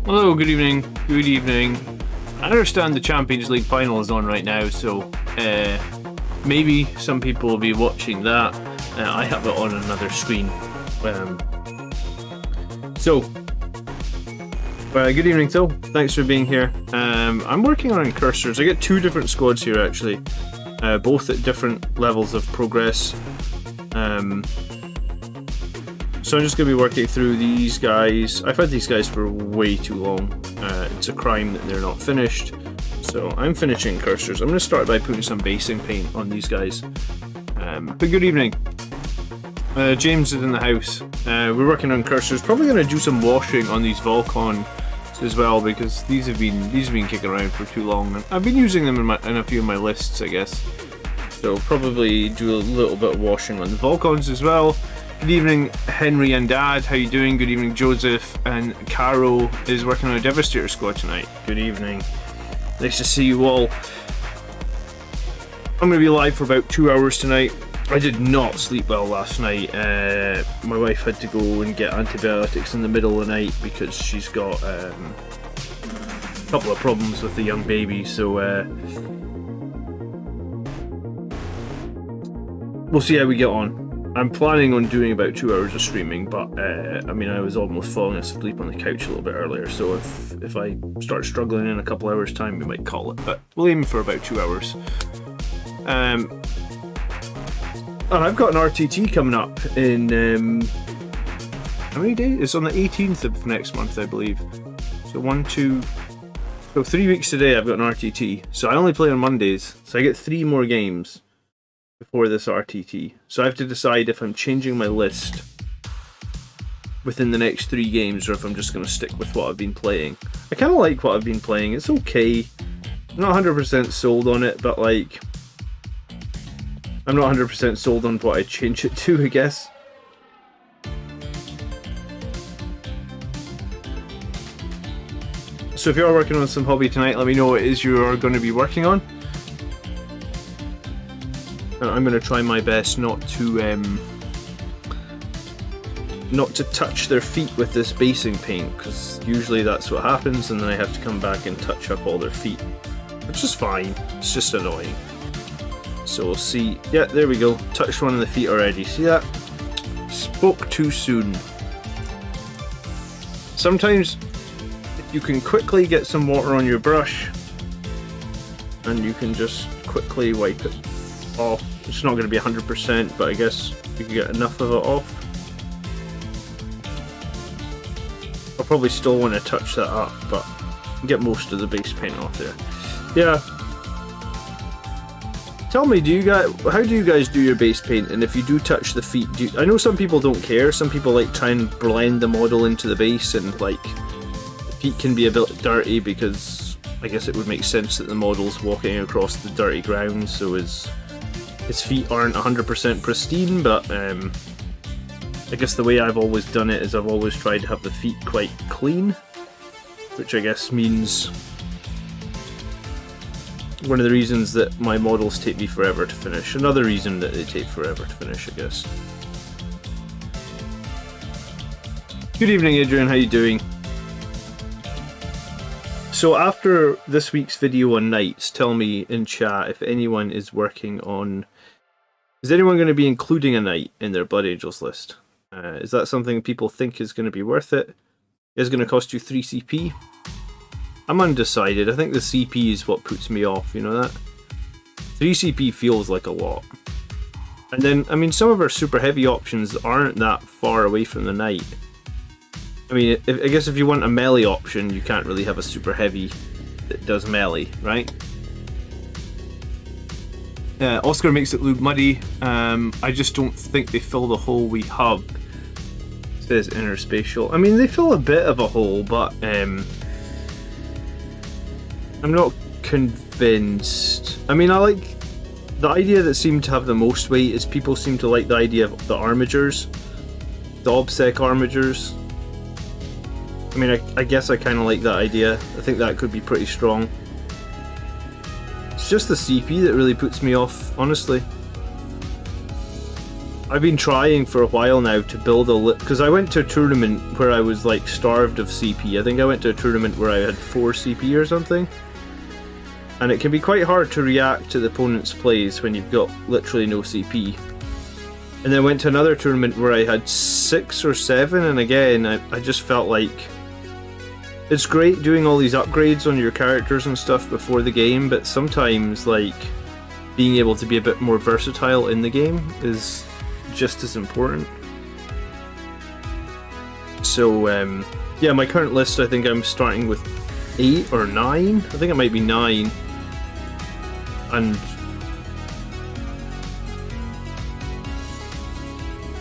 Hello, good evening, good evening. I understand the Champions League final is on right now, so maybe some people will be watching that. I have it on another screen. Good evening, Phil. Thanks for being here. I'm working on cursors. I get two different squads here, actually, both at different levels of progress. So I'm just going to be working through these guys. I've had these guys for way too long. It's a crime that they're not finished. So I'm finishing cursors. I'm going to start by putting some basing paint on these guys. But good evening. James is in the house. We're working on cursors. Probably going to do some washing on these Volcon as well, because these have been kicking around for too long. I've been using them in a few of my lists, I guess. So probably do a little bit of washing on the Volcons as well. Good evening, Henry and Dad. How you doing? Good evening, Joseph. And Caro is working on a Devastator squad tonight. Good evening. Nice to see you all. I'm going to be live for about 2 hours tonight. I did not sleep well last night. My wife had to go and get antibiotics in the middle of the night because she's got a couple of problems with the young baby. So we'll see how we get on. I'm planning on doing about 2 hours of streaming, but I mean, I was almost falling asleep on the couch a little bit earlier, so if I start struggling in a couple hours time, we might call it, but we'll aim for about 2 hours. And I've got an RTT coming up in how many days? It's on the 18th of next month, I believe. So 3 weeks today I've got an RTT. So I only play on Mondays, so I get 3 more games before this RTT. So I have to decide if I'm changing my list within the next 3 games or if I'm just going to stick with what I've been playing. I kind of like what I've been playing. It's okay. I'm not 100% sold on it, but like, I'm not 100% sold on what I'd change it to, I guess. So if you're working on some hobby tonight, let me know what it is you're going to be working on. And I'm going to try my best not to touch their feet with this basing paint, because usually that's what happens, and then I have to come back and touch up all their feet, which is fine. It's just annoying. So we'll see. Yeah, there we go. Touched one of the feet already. See that? Spoke too soon. Sometimes you can quickly get some water on your brush and you can just quickly wipe it off. It's not going to be 100%, but I guess you can get enough of it off. I'll probably still want to touch that up, but get most of the base paint off there. Yeah. Tell me, how do you guys do your base paint? And if you do touch the feet, I know some people don't care. Some people like try and blend the model into the base, and like feet can be a bit dirty because I guess it would make sense that the model's walking across the dirty ground, so his feet aren't 100% pristine, but I guess the way I've always done it is I've always tried to have the feet quite clean, which I guess means one of the reasons that my models take me forever to finish. Another reason that they take forever to finish, I guess. Good evening, Adrian, how you doing? So after this week's video on knights, tell me in chat if anyone is working on... Is anyone going to be including a knight in their Blood Angels list? Is that something people think is going to be worth it? Is it going to cost you 3 CP? I'm undecided. I think the CP is what puts me off, you know that? 3 CP feels like a lot. And then, I mean, some of our super heavy options aren't that far away from the knight. I mean, I guess if you want a melee option, you can't really have a super heavy that does melee, right? Oscar makes it look muddy. I just don't think they fill the hole we have. It says interspatial. I mean, they fill a bit of a hole, but I'm not convinced. I mean, I like the idea that seemed to have the most weight is people seem to like the idea of the armatures, the OBSEC armatures. I mean, I guess I kind of like that idea. I think that could be pretty strong. It's just the CP that really puts me off, honestly. I've been trying for a while now to build a because I went to a tournament where I was like starved of CP. I think I went to a tournament where I had 4 CP or something. And it can be quite hard to react to the opponent's plays when you've got literally no CP. And then I went to another tournament where I had 6 or 7, and again, I just felt like it's great doing all these upgrades on your characters and stuff before the game, but sometimes like being able to be a bit more versatile in the game is just as important. So yeah, my current list, I think I'm starting with 8 or 9. I think it might be 9. And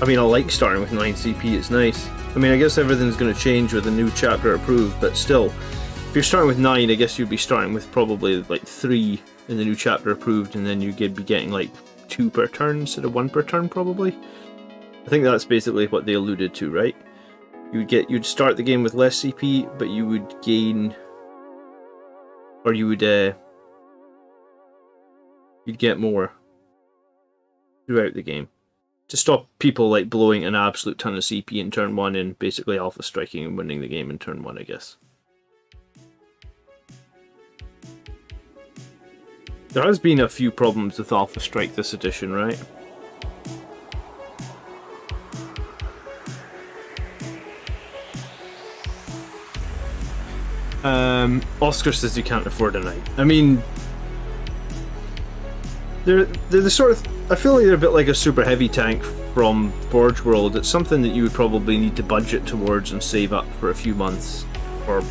I mean, I like starting with 9 CP, it's nice. I mean, I guess everything's going to change with a new chapter approved, but still, if you're starting with 9, I guess you'd be starting with probably like 3 in the new chapter approved, and then you'd be getting like 2 per turn instead of 1 per turn, probably. I think that's basically what they alluded to, right? You'd start the game with less CP, but you would gain, or you'd get more throughout the game, to stop people like blowing an absolute ton of CP in turn 1 and basically alpha striking and winning the game in turn 1, I guess. There has been a few problems with alpha strike this edition, right? Oscar says you can't afford a knight. I mean, they're the sort of... I feel like they're a bit like a super heavy tank from Forge World. It's something that you would probably need to budget towards and save up for a few months, or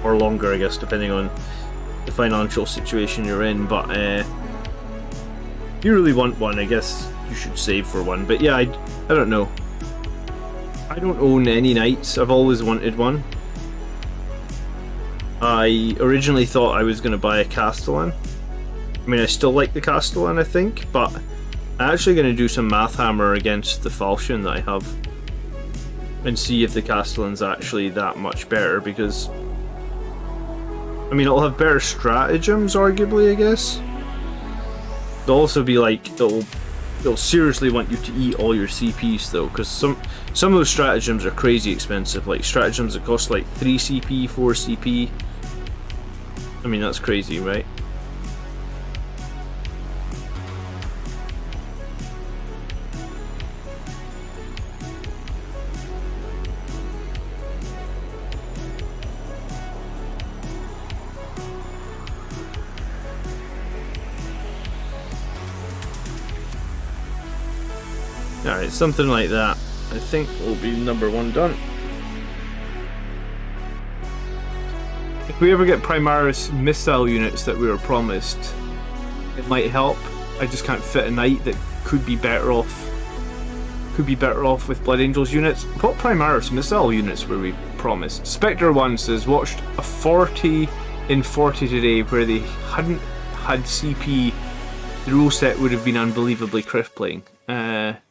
longer, I guess, depending on the financial situation you're in. But if you really want one, I guess you should save for one. But yeah, I don't know. I don't own any knights. I've always wanted one. I originally thought I was going to buy a Castellan. I mean, I still like the Castellan, I think, but I'm actually going to do some math hammer against the Falchion that I have and see if the Castellan's actually that much better, because I mean, it'll have better stratagems, arguably, I guess. They'll also be like, they'll seriously want you to eat all your CPs though, because some of those stratagems are crazy expensive, like stratagems that cost like 3 CP, 4 CP. I mean, that's crazy, right? Alright, something like that. I think will be number 1 done. If we ever get Primaris missile units that we were promised, it might help. I just can't fit a knight that could be better off. Could be better off with Blood Angels units. What Primaris missile units were we promised? Spectre 1 says, watched a 40 in 40 today where they hadn't had CP. The rule set would have been unbelievably crippling. What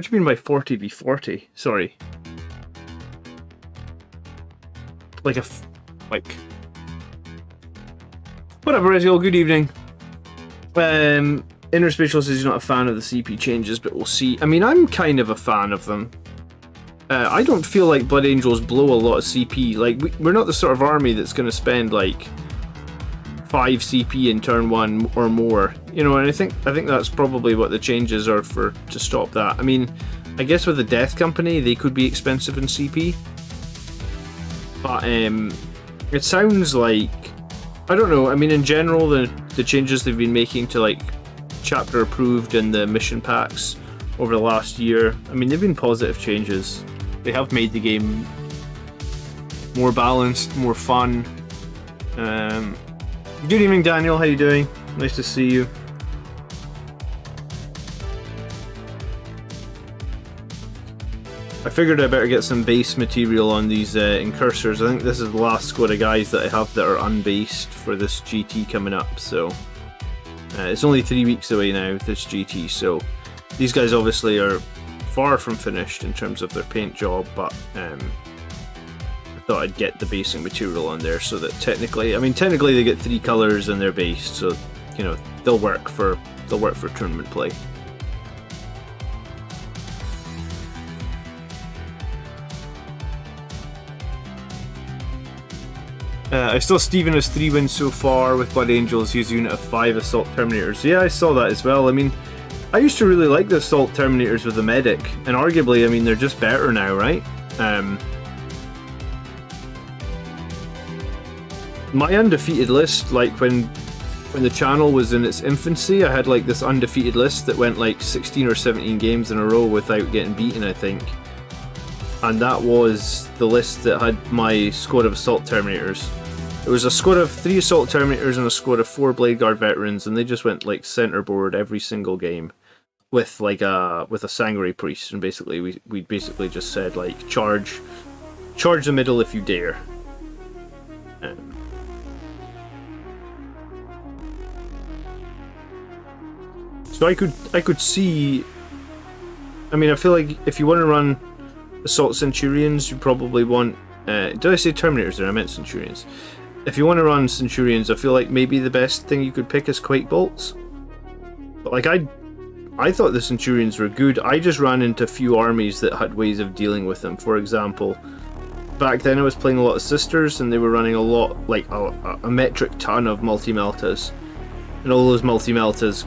do you mean by 40v40? Sorry. Like whatever, Ezreal, good evening. Interspatial says he's not a fan of the CP changes, but we'll see. I mean, I'm kind of a fan of them. I don't feel like Blood Angels blow a lot of CP. Like, we're not the sort of army that's going to spend like 5 CP in turn 1 or more, you know, and I think that's probably what the changes are for, to stop that. I mean, I guess with the Death Company they could be expensive in CP, but it sounds like, I don't know, I mean, in general the changes they've been making to like chapter approved and the mission packs over the last year, I mean, they've been positive changes. They have made the game more balanced, more fun. Good evening, Daniel. How you doing? Nice to see you. I figured I better get some base material on these incursors. I think this is the last squad of guys that I have that are unbased for this GT coming up. So it's only 3 weeks away now, this GT. So these guys obviously are far from finished in terms of their paint job, but thought I'd get the basing material on there so that technically they get 3 colors and they're based, so you know they'll work for tournament play. I saw Steven has 3 wins so far with Blood Angels. His unit of 5 Assault Terminators. Yeah, I saw that as well. I mean, I used to really like the Assault Terminators with the medic, and arguably, I mean, they're just better now, right? My undefeated list, like when the channel was in its infancy, I had like this undefeated list that went like 16 or 17 games in a row without getting beaten, I think. And that was the list that had my squad of Assault Terminators. It was a squad of 3 Assault Terminators and a squad of 4 Blade Guard veterans, and they just went like centerboard every single game with like a Sangre Priest, and basically we basically just said like charge the middle if you dare. So I could see, I mean, I feel like if you want to run Assault Centurions, you probably want, did I say Terminators there? I meant Centurions. If you want to run Centurions, I feel like maybe the best thing you could pick is Quake Bolts. But like I thought the Centurions were good. I just ran into few armies that had ways of dealing with them. For example, back then I was playing a lot of Sisters and they were running a lot, like a metric ton of multi-meltas. And all those multi-meltas,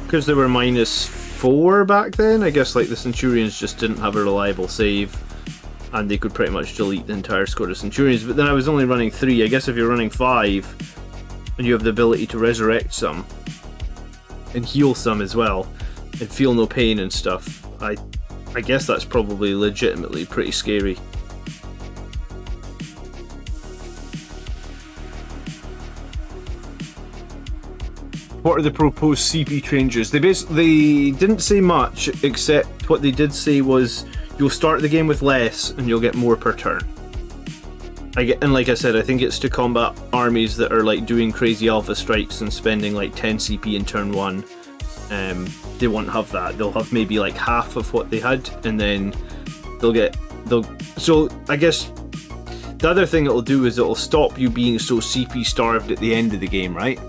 because they were -4 back then, I guess like the Centurions just didn't have a reliable save, and they could pretty much delete the entire squad of Centurions. But then I was only running 3. I guess if you're running 5 and you have the ability to resurrect some and heal some as well and feel no pain and stuff, I guess that's probably legitimately pretty scary. What are the proposed CP changes? They didn't say much, except what they did say was you'll start the game with less and you'll get more per turn. And like I said, I think it's to combat armies that are like doing crazy alpha strikes and spending like 10 CP in turn 1. They won't have that. They'll have maybe like half of what they had, and then so I guess the other thing it'll do is it'll stop you being so CP starved at the end of the game, right?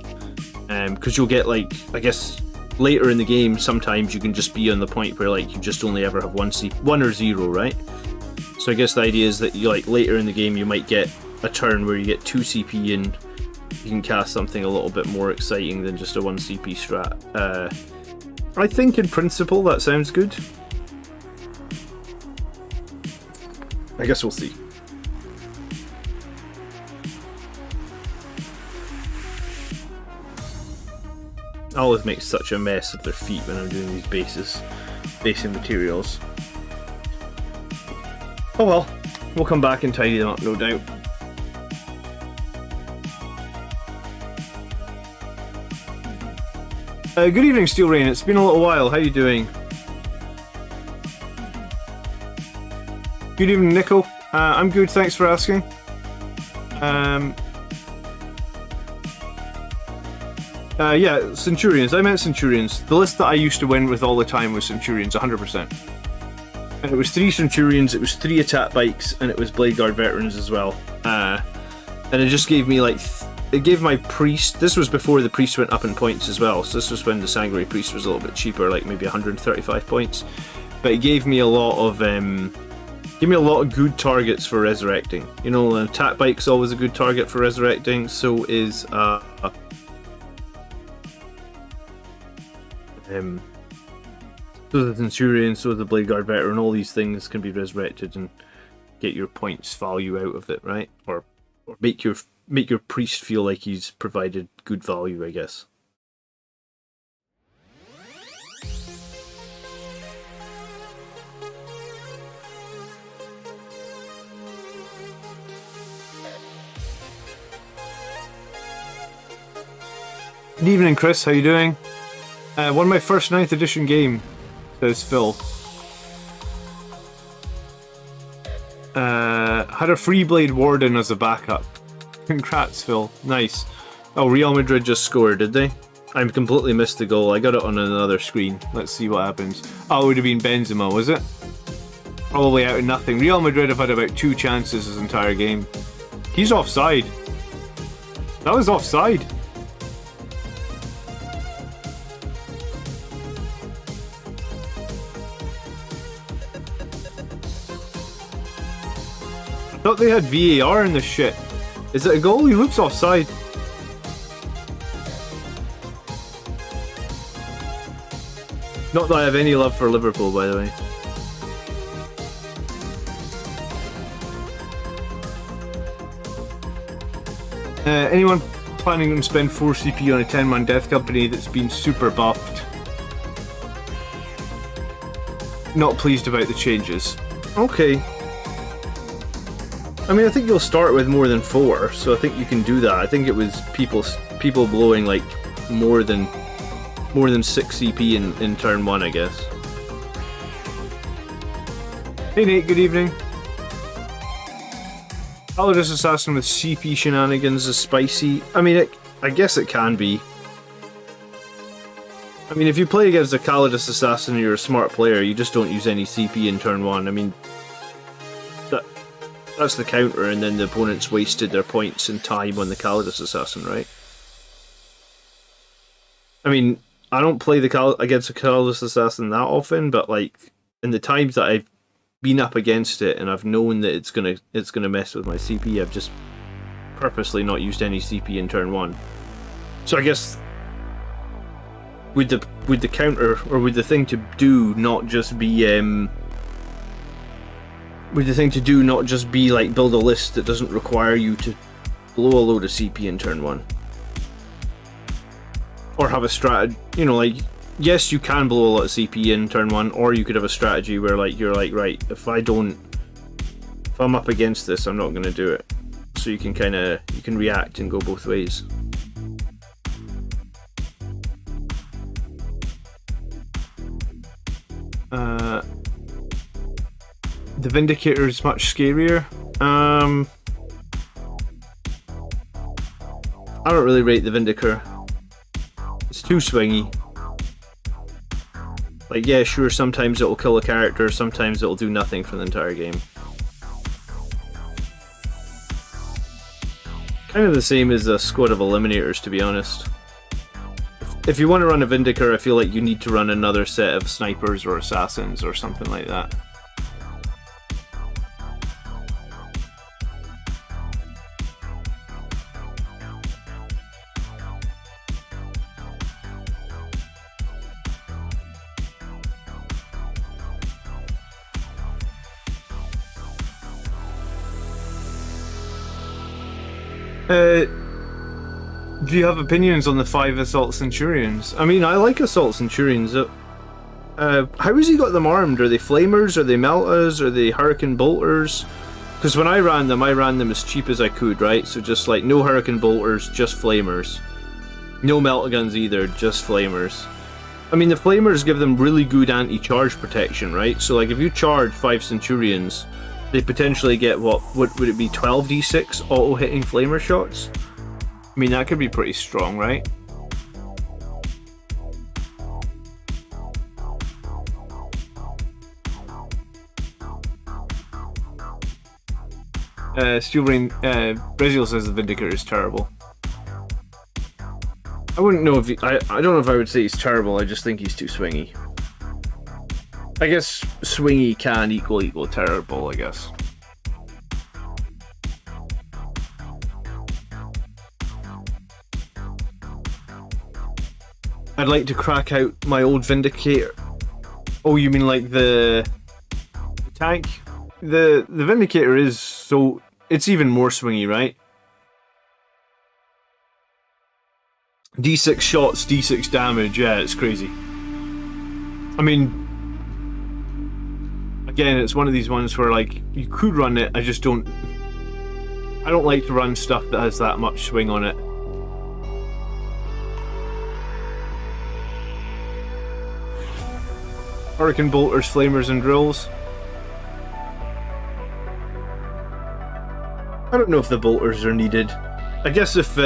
Because you'll get like, I guess later in the game sometimes you can just be on the point where like you just only ever have 1 or 0, right? So I guess the idea is that you like later in the game you might get a turn where you get 2 CP and you can cast something a little bit more exciting than just a 1 CP strat. I think in principle that sounds good. I guess we'll see. I always make such a mess of their feet when I'm doing these basing materials. Oh well, we'll come back and tidy them up, no doubt. Good evening, Steel Rain. It's been a little while. How you doing? Good evening, Nico. I'm good, thanks for asking. Yeah, Centurions. I meant Centurions. The list that I used to win with all the time was Centurions, 100%. And it was 3 Centurions, it was 3 attack bikes, and it was Blade Guard veterans as well. And it just gave me like... It gave my priest... This was before the priest went up in points as well, so this was when the Sanguinary Priest was a little bit cheaper, like maybe 135 points. But it gave me a lot of... Give me a lot of good targets for resurrecting. You know, an attack bike's always a good target for resurrecting, so is... so the Centurion, so the Blade Guard veteran, all these things can be resurrected and get your points value out of it, right? Or make your priest feel like he's provided good value, I guess. Good evening, Chris. How you doing? Won my first 9th edition game, says Phil. Had a Free Blade Warden as a backup. Congrats, Phil. Nice. Oh, Real Madrid just scored, did they? I completely missed the goal. I got it on another screen. Let's see what happens. Oh, it would have been Benzema, was it? Probably out of nothing. Real Madrid have had about 2 chances this entire game. He's offside. That was offside. I thought they had VAR in this shit. Is it a goal? He looks offside. Not that I have any love for Liverpool, by the way. Anyone planning to spend 4 CP on a 10-man death company that's been super buffed? Not pleased about the changes. Okay. I mean, I think you'll start with more than 4, so I think you can do that. I think it was people blowing like more than 6 CP in turn 1, I guess. Hey Nate, good evening. Paladin Assassin with CP shenanigans is spicy. I mean, I guess it can be. I mean, if you play against a Calidus Assassin and you're a smart player, you just don't use any CP in turn 1. I mean, that's the counter, and then the opponent's wasted their points and time on the Calidus Assassin, right? I mean, I don't play against a Calidus Assassin that often, but like in the times that I've been up against it and I've known that it's gonna mess with my CP, I've just purposely not used any CP in turn 1. So I guess would the counter, or would the thing to do not just be would the thing to do not just be like build a list that doesn't require you to blow a load of CP in turn 1? Or have a strategy, you know, like, yes, you can blow a lot of CP in turn 1, or you could have a strategy where like you're like, right, if I'm up against this, I'm not going to do it. So you can you can react and go both ways. The Vindicator is much scarier. I don't really rate the Vindicator. It's too swingy. Like, yeah, sure, sometimes it'll kill a character, sometimes it'll do nothing for the entire game. Kind of the same as a squad of Eliminators, to be honest. If you want to run a Vindicator, I feel like you need to run another set of snipers or assassins or something like that. Do you have opinions on the 5 Assault Centurions? I mean, I like Assault Centurions. How has he got them armed? Are they flamers? Are they meltas? Are they hurricane bolters? Because when I ran them as cheap as I could, right? So just like no hurricane bolters, just flamers. No melta guns either, just flamers. I mean, the flamers give them really good anti-charge protection, right? So like if you charge 5 Centurions, they potentially get what would it be, 12d6 auto-hitting flamer shots? I mean, that could be pretty strong, right? Steel Rain, Brazil says the Vindicator is terrible. I wouldn't know if I don't know if I would say he's terrible, I just think he's too swingy. I guess swingy can equal terrible, I guess. I'd like to crack out my old Vindicator. Oh, you mean like the tank? The Vindicator is so... it's even more swingy, right? D6 shots, D6 damage, yeah, it's crazy. I mean... again, it's one of these ones where, like, you could run it, I just don't... I don't like to run stuff that has that much swing on it. Hurricane bolters, flamers, and drills. I don't know if the bolters are needed. I guess if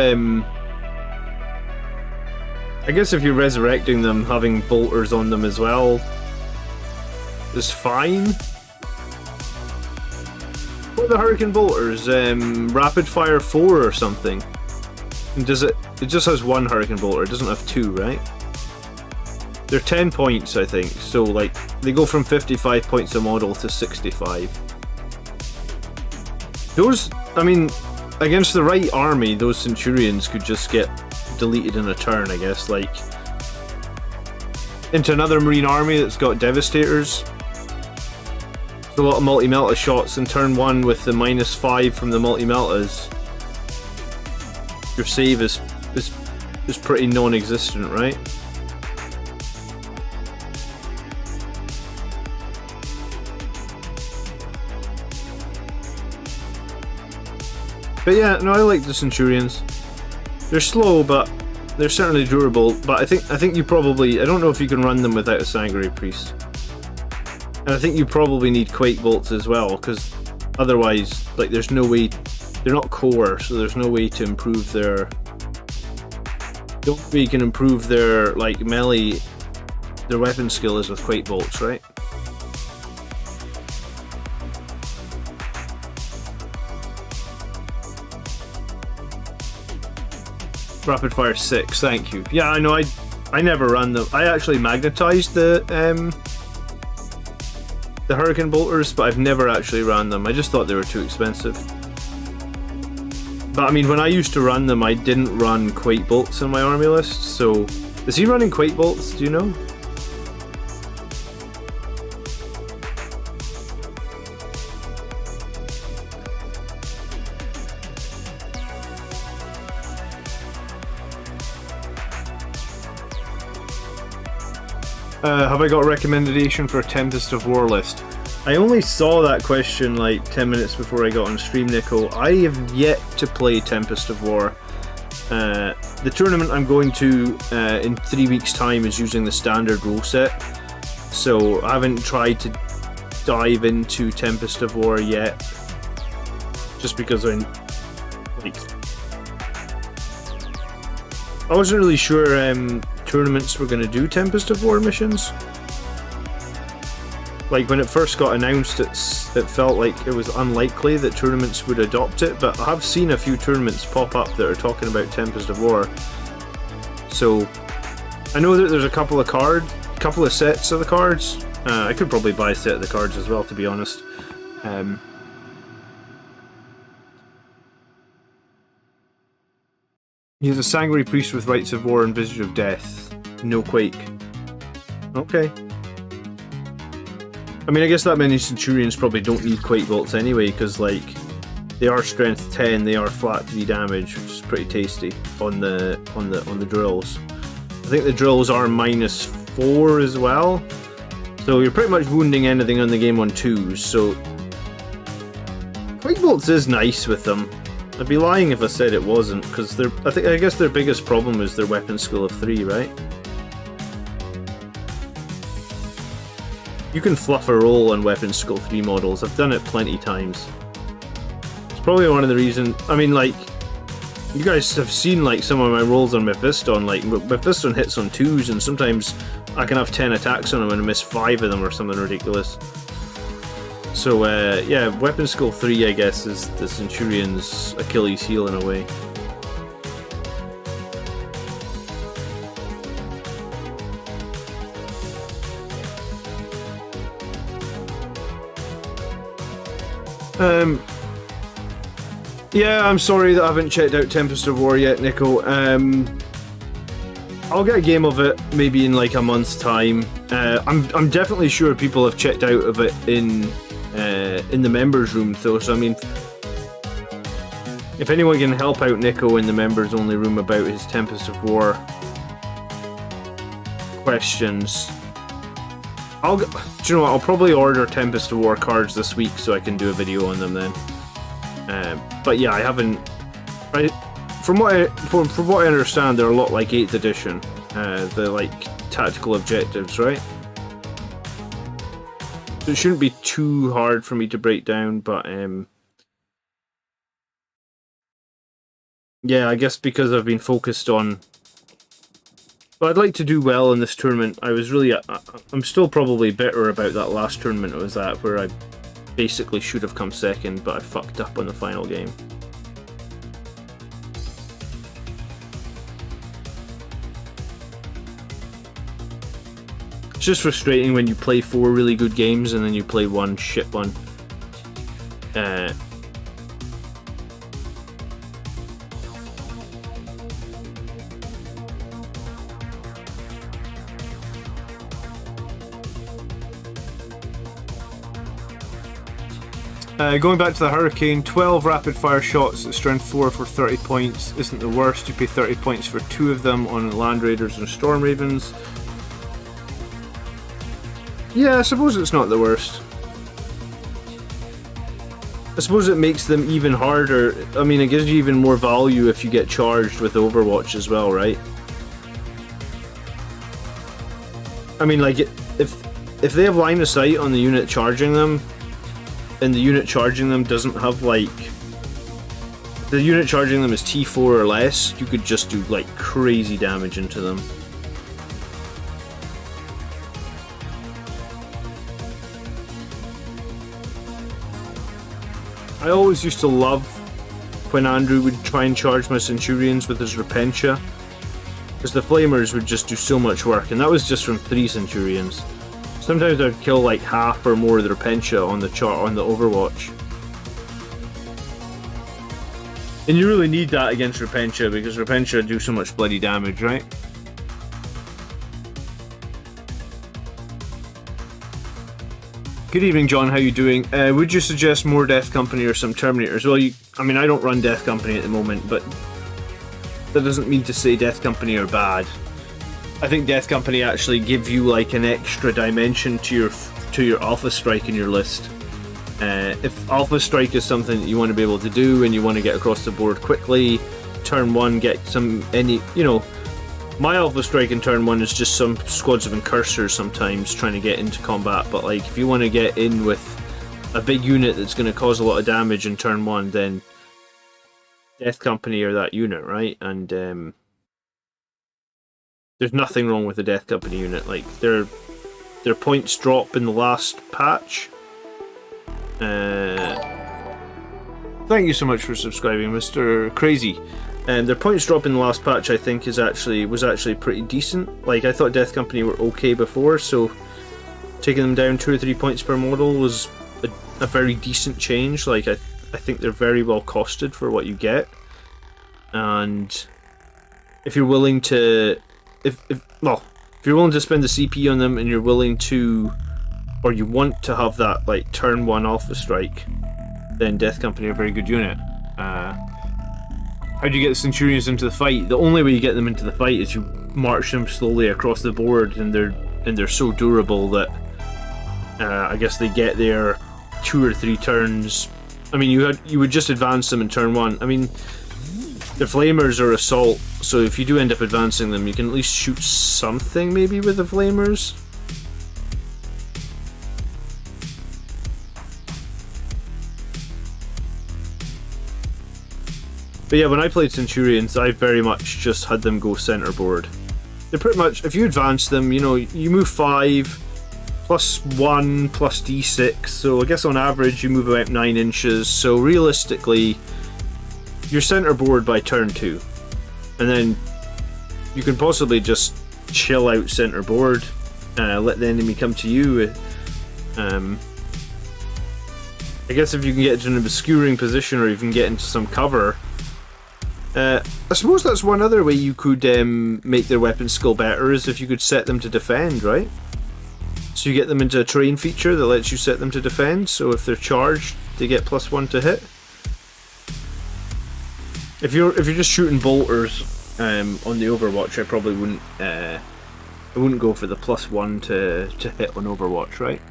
you're resurrecting them, having bolters on them as well is fine. What are the hurricane bolters? Rapid fire 4 or something. And does it? It just has 1 hurricane bolter. It doesn't have 2, right? They're 10 points, I think, so like they go from 55 points a model to 65. Those, I mean, against the right army, those Centurions could just get deleted in a turn, I guess. Like, into another Marine army that's got Devastators. There's a lot of multi-melta shots in turn 1 with the -5 from the multi-meltas. Your save is pretty non-existent, right? But yeah, no, I like the Centurions. They're slow, but they're certainly durable. But I think you probably... I don't know if you can run them without a Sanguinary Priest. And I think you probably need Quake Bolts as well, because otherwise, like, there's no way... They're not core, so there's no way to improve their... The only way you can improve their, like, melee... Their weapon skill is with Quake Bolts, right? Rapid Fire 6, thank you. Yeah, I know, I never ran them. I actually magnetized the Hurricane Bolters, but I've never actually ran them. I just thought they were too expensive. But I mean, when I used to run them, I didn't run Quake Bolts in my army list, so... Is he running Quake Bolts, do you know? Have I got a recommendation for a Tempest of War list? I only saw that question like 10 minutes before I got on stream, Nico. I have yet to play Tempest of War. The tournament I'm going to in 3 weeks' time is using the standard rule set, so I haven't tried to dive into Tempest of War yet, just because I wasn't really sure tournaments were going to do Tempest of War missions. Like, when it first got announced, it felt like it was unlikely that tournaments would adopt it, but I have seen a few tournaments pop up that are talking about Tempest of War. So, I know that there's a couple of sets of the cards. I could probably buy a set of the cards as well, to be honest. He is a sanguinary priest with rites of war and visage of death. No quake. Okay. I mean, I guess that many Centurions probably don't need quake bolts anyway, because like they are strength 10, they are flat 3 damage, which is pretty tasty on the drills. I think the drills are -4 as well, so you're pretty much wounding anything on the game on 2s. So quake bolts is nice with them. I'd be lying if I said it wasn't, because I guess their biggest problem is their weapon skill of 3, right? You can fluff a roll on weapon skill 3 models. I've done it plenty times. It's probably one of the reasons. I mean, like, you guys have seen like some of my rolls on Mephiston. Like, Mephiston hits on 2s, and sometimes I can have 10 attacks on him and miss 5 of them or something ridiculous. So yeah, weapon skill 3, I guess, is the Centurion's Achilles heel in a way. Yeah, I'm sorry that I haven't checked out Tempest of War yet, Nico. I'll get a game of it maybe in like a month's time. I'm definitely sure people have checked out of it in the members room though, so I mean, if anyone can help out Nico in the members only room about his Tempest of War questions, do you know what, I'll probably order Tempest of War cards this week so I can do a video on them then. But yeah, I haven't. From what I understand, they're a lot like 8th edition. The like tactical objectives, right? So it shouldn't be too hard for me to break down, but yeah, I guess because I've been focused on. But I'd like to do well in this tournament. I'm still probably bitter about that last tournament I was at, where I basically should have come second, but I fucked up on the final game. It's just frustrating when you play 4 really good games and then you play 1 shit one. Going back to the Hurricane, 12 rapid fire shots at strength 4 for 30 points isn't the worst. You pay 30 points for 2 of them on Land Raiders and Storm Ravens. Yeah, I suppose it's not the worst. I suppose it makes them even harder. I mean, it gives you even more value if you get charged with Overwatch as well, right? I mean, like, if they have line of sight on the unit charging them, and the unit charging them doesn't have, like, the unit charging them is T4 or less, you could just do, like, crazy damage into them. I always used to love when Andrew would try and charge my Centurions with his Repentia, because the Flamers would just do so much work, and that was just from 3 Centurions. Sometimes I'd kill like half or more of the Repentia on the Overwatch. And you really need that against Repentia, because Repentia do so much bloody damage, right? Good evening, John. How you doing? Would you suggest more Death Company or some Terminators? Well, I mean, I don't run Death Company at the moment, but that doesn't mean to say Death Company are bad. I think Death Company actually give you like an extra dimension to your Alpha Strike in your list. If Alpha Strike is something that you want to be able to do and you want to get across the board quickly, turn 1 get my Alpha Strike in turn 1 is just some squads of incursors sometimes trying to get into combat, but like if you want to get in with a big unit that's going to cause a lot of damage in turn 1, then Death Company are that unit, right? And there's nothing wrong with the Death Company unit. Like their points drop in the last patch. Thank you so much for subscribing, Mr. Crazy. And their points drop in the last patch, I think, was actually pretty decent. Like I thought Death Company were okay before, so taking them down 2 or 3 points per model was a very decent change. Like I think they're very well costed for what you get, and if you're willing to, if you're willing to spend the CP on them, and you're willing to, or you want to have that like turn 1 Alpha Strike, then Death Company are a very good unit. How do you get the Centurions into the fight? The only way you get them into the fight is you march them slowly across the board, and they're so durable that I guess they get there 2 or 3 turns. I mean, you would just advance them in turn 1. I mean, the Flamers are assault, so if you do end up advancing them, you can at least shoot something maybe with the Flamers. But yeah, when I played Centurions, I very much just had them go center board. They're pretty much, if you advance them, you know, you move 5, plus 1, plus d6, so I guess on average you move about 9 inches, so realistically, you're center board by turn 2. And then you can possibly just chill out center board, let the enemy come to you. I guess if you can get into an obscuring position, or you can get into some cover, I suppose that's one other way you could make their weapon skill better, is if you could set them to defend, right? So you get them into a terrain feature that lets you set them to defend, so if they're charged, they get +1 to hit. If you're just shooting bolters on the Overwatch, I probably wouldn't go for the +1 to hit on Overwatch, right?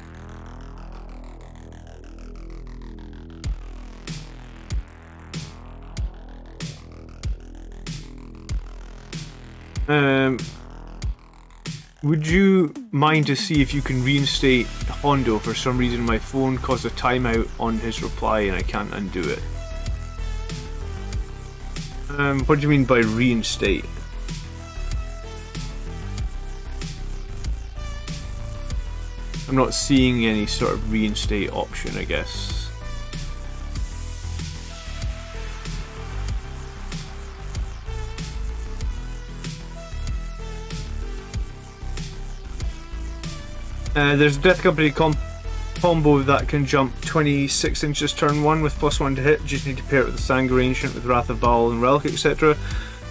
Would you mind to see if you can reinstate Hondo? For some reason my phone caused a timeout on his reply and I can't undo it. What do you mean by reinstate? I'm not seeing any sort of reinstate option, I guess. There's a Death Company combo that can jump 26 inches turn 1 with +1 to hit. You just need to pair it with the Sangor Ancient, with Wrath of Baal and Relic, etc.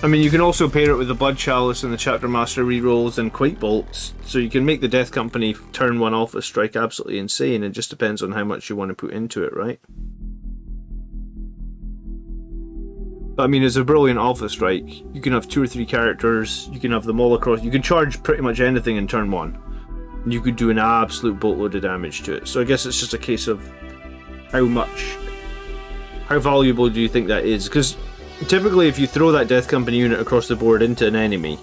I mean, you can also pair it with the Blood Chalice and the Chapter Master rerolls and Quake Bolts, so you can make the Death Company turn 1 Alpha Strike absolutely insane. It just depends on how much you want to put into it, right? But I mean, it's a brilliant Alpha Strike. You can have 2 or 3 characters, you can have them all across, you can charge pretty much anything in turn 1. You could do an absolute boatload of damage to it. So I guess it's just a case of how valuable do you think that is? Because typically if you throw that Death Company unit across the board into an enemy,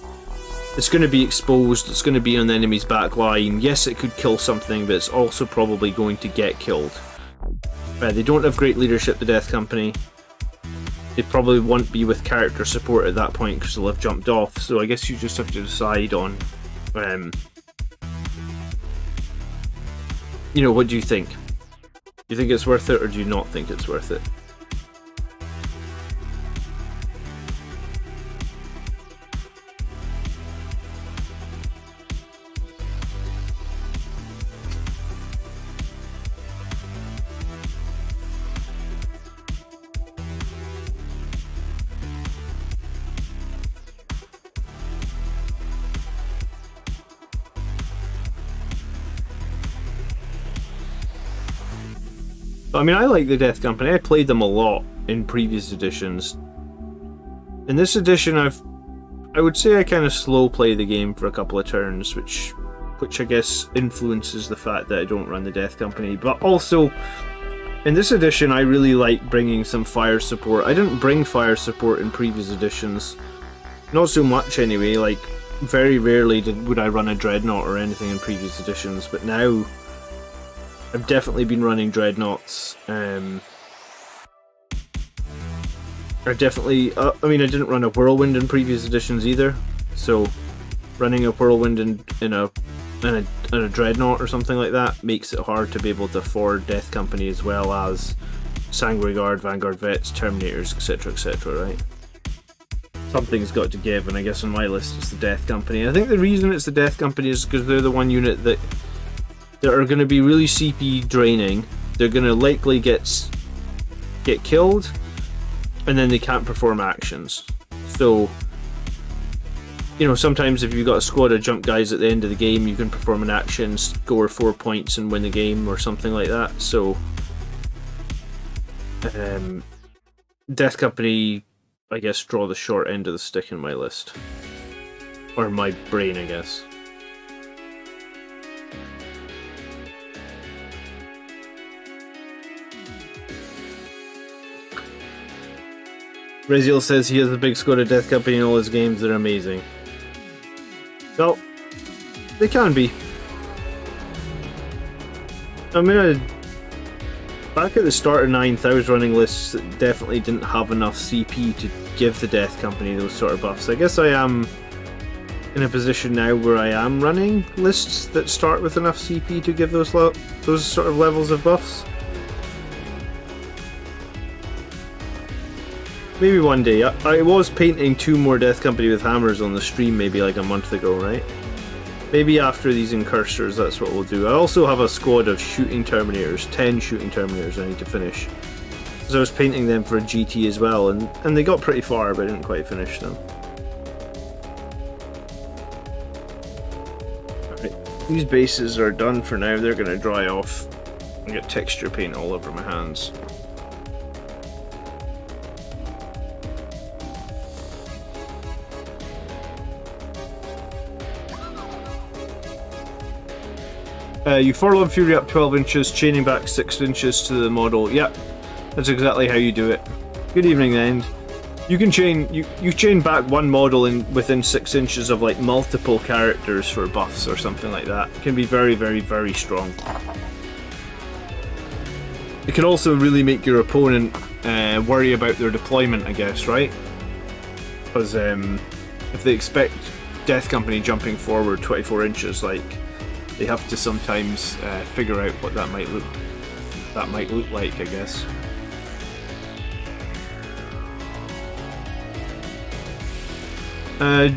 it's going to be exposed, it's going to be on the enemy's back line. Yes, it could kill something, but it's also probably going to get killed. They don't have great leadership, the Death Company. They probably won't be with character support at that point because they'll have jumped off. So I guess you just have to decide on you know, what do you think? Do you think it's worth it, or do you not think it's worth it? I mean, I like the Death Company. I played them a lot in previous editions. In this edition, I I would say I kind of slow play the game for a couple of turns, which I guess influences the fact that I don't run the Death Company. But also, in this edition, I really like bringing some fire support. I didn't bring fire support in previous editions. Not so much anyway, like very rarely would I run a Dreadnought or anything in previous editions, but now I've definitely been running Dreadnoughts. I didn't run a Whirlwind in previous editions either, so running a Whirlwind in a Dreadnought or something like that makes it hard to be able to afford Death Company as well as Sanguinary Guard, Vanguard Vets, Terminators, etc, etc, right? Something's got to give, and I guess on my list it's the Death Company. I think the reason it's the Death Company is because they're the one unit that are going to be really CP draining. They're going to likely get killed, and then they can't perform actions. So, you know, sometimes if you've got a squad of jump guys at the end of the game, you can perform an action, score 4 points and win the game or something like that. So, Death Company, I guess, draw the short end of the stick in my list. Or my brain, I guess. Raziel says he has a big squad of Death Company in all his games. They're amazing. Well, they can be. I mean, back at the start of 9th, I was running lists that definitely didn't have enough CP to give the Death Company those sort of buffs. I guess I am in a position now where I am running lists that start with enough CP to give those sort of levels of buffs. Maybe one day. I was painting 2 more Death Company with hammers on the stream maybe like a month ago, right? Maybe after these incursors, that's what we'll do. I also have a squad of shooting Terminators, 10 shooting Terminators I need to finish. Because I was painting them for a GT as well, and they got pretty far, but I didn't quite finish them. Alright, these bases are done for now. They're going to dry off and get texture paint all over my hands. You Forlorn Fury up 12 inches, chaining back 6 inches to the model. Yep, that's exactly how you do it. Good evening, then. You can chain you chain back one model within 6 inches of like multiple characters for buffs or something like that. It can be very, very, very strong. It can also really make your opponent worry about their deployment, I guess, right? Because if they expect Death Company jumping forward 24 inches, like, they have to sometimes figure out what that might look like, I guess.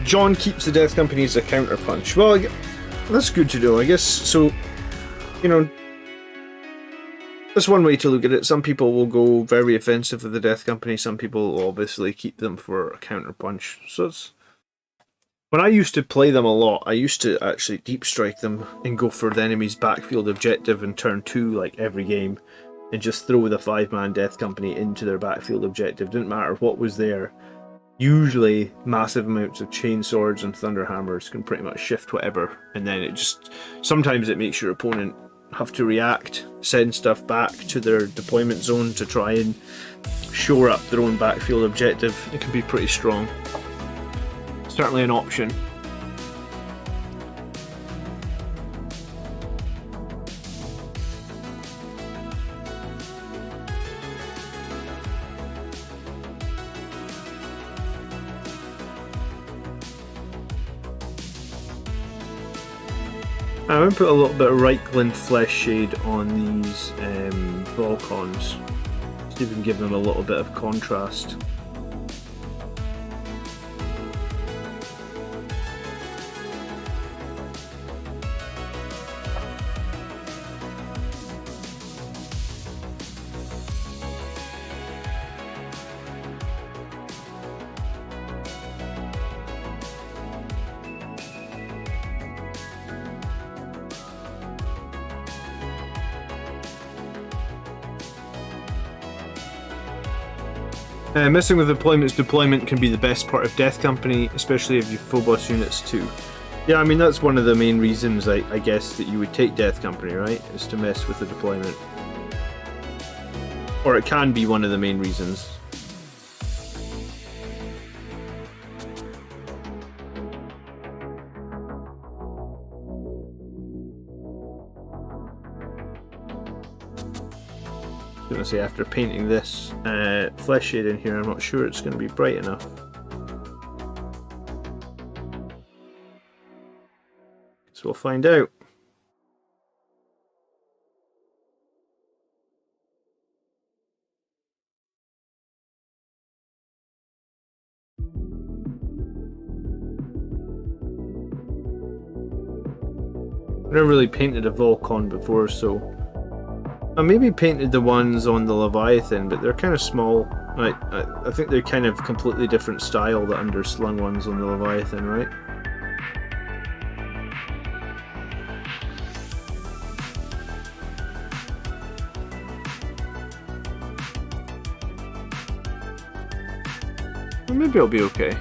John keeps the Death Company as a counterpunch. Well, that's good to know, I guess. So, you know, that's one way to look at it. Some people will go very offensive with the Death Company. Some people will obviously keep them for a counterpunch. So it's... When I used to play them a lot, I used to actually deep strike them and go for the enemy's backfield objective in turn 2 like every game, and just throw the 5-man Death Company into their backfield objective. Didn't matter what was there. Usually massive amounts of chain swords and thunder hammers can pretty much shift whatever, and then it just... sometimes it makes your opponent have to react, send stuff back to their deployment zone to try and shore up their own backfield objective. It can be pretty strong. Certainly an option. I'm going to put a little bit of Reichland Flesh Shade on these Volcons. See if we can give them a little bit of contrast. Messing with deployment can be the best part of Death Company, especially if you full boss units too. Yeah, I mean that's one of the main reasons I guess that you would take Death Company, right? Is to mess with the deployment. Or it can be one of the main reasons. I was going to say, after painting this flesh shade in here, I'm not sure it's going to be bright enough. So we'll find out. I've never really painted a Volcon before, so I maybe painted the ones on the Leviathan, but they're kind of small. I think they're kind of completely different style, the underslung ones on the Leviathan, right? Well, maybe I'll be okay.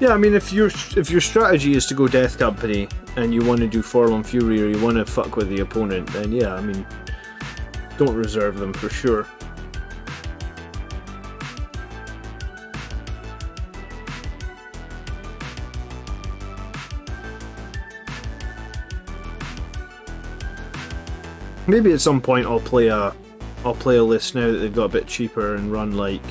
Yeah, I mean, if your strategy is to go Death Company and you want to do Forlorn Fury or you want to fuck with the opponent, then yeah, I mean, don't reserve them for sure. Maybe at some point I'll play a list now that they've got a bit cheaper and run like.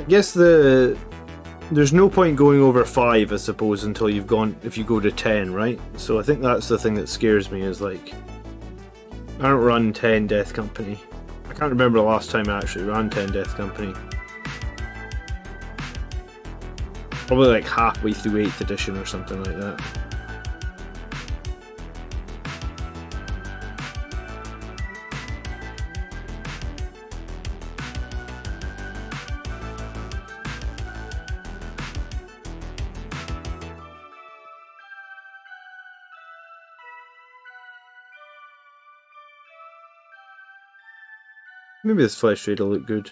I guess there's no point going over 5, I suppose, until if you go to 10, right? So I think that's the thing that scares me, is like, I don't run 10 Death Company. I can't remember the last time I actually ran 10 Death Company. Probably like halfway through 8th edition or something like that. Maybe this flesh shade will look good.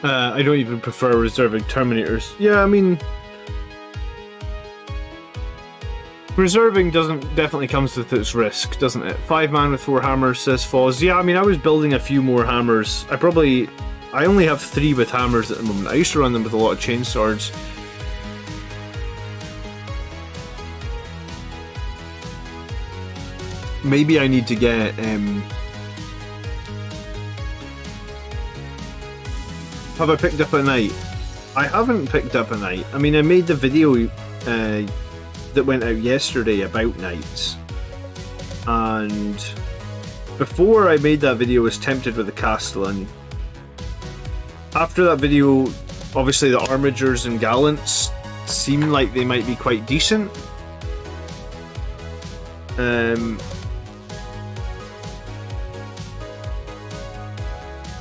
I don't even prefer reserving Terminators. Yeah, I mean, reserving definitely comes with its risk, doesn't it? 5 man with 4 hammers, says Foz. Yeah, I mean, I was building a few more hammers. I only have 3 with hammers at the moment. I used to run them with a lot of chain swords. Maybe I need to get have I picked up a knight? I haven't picked up a knight. I mean, I made the video that went out yesterday about knights, and before I made that video I was tempted with the Castellan. After that video, obviously the Armigers and Gallants seem like they might be quite decent.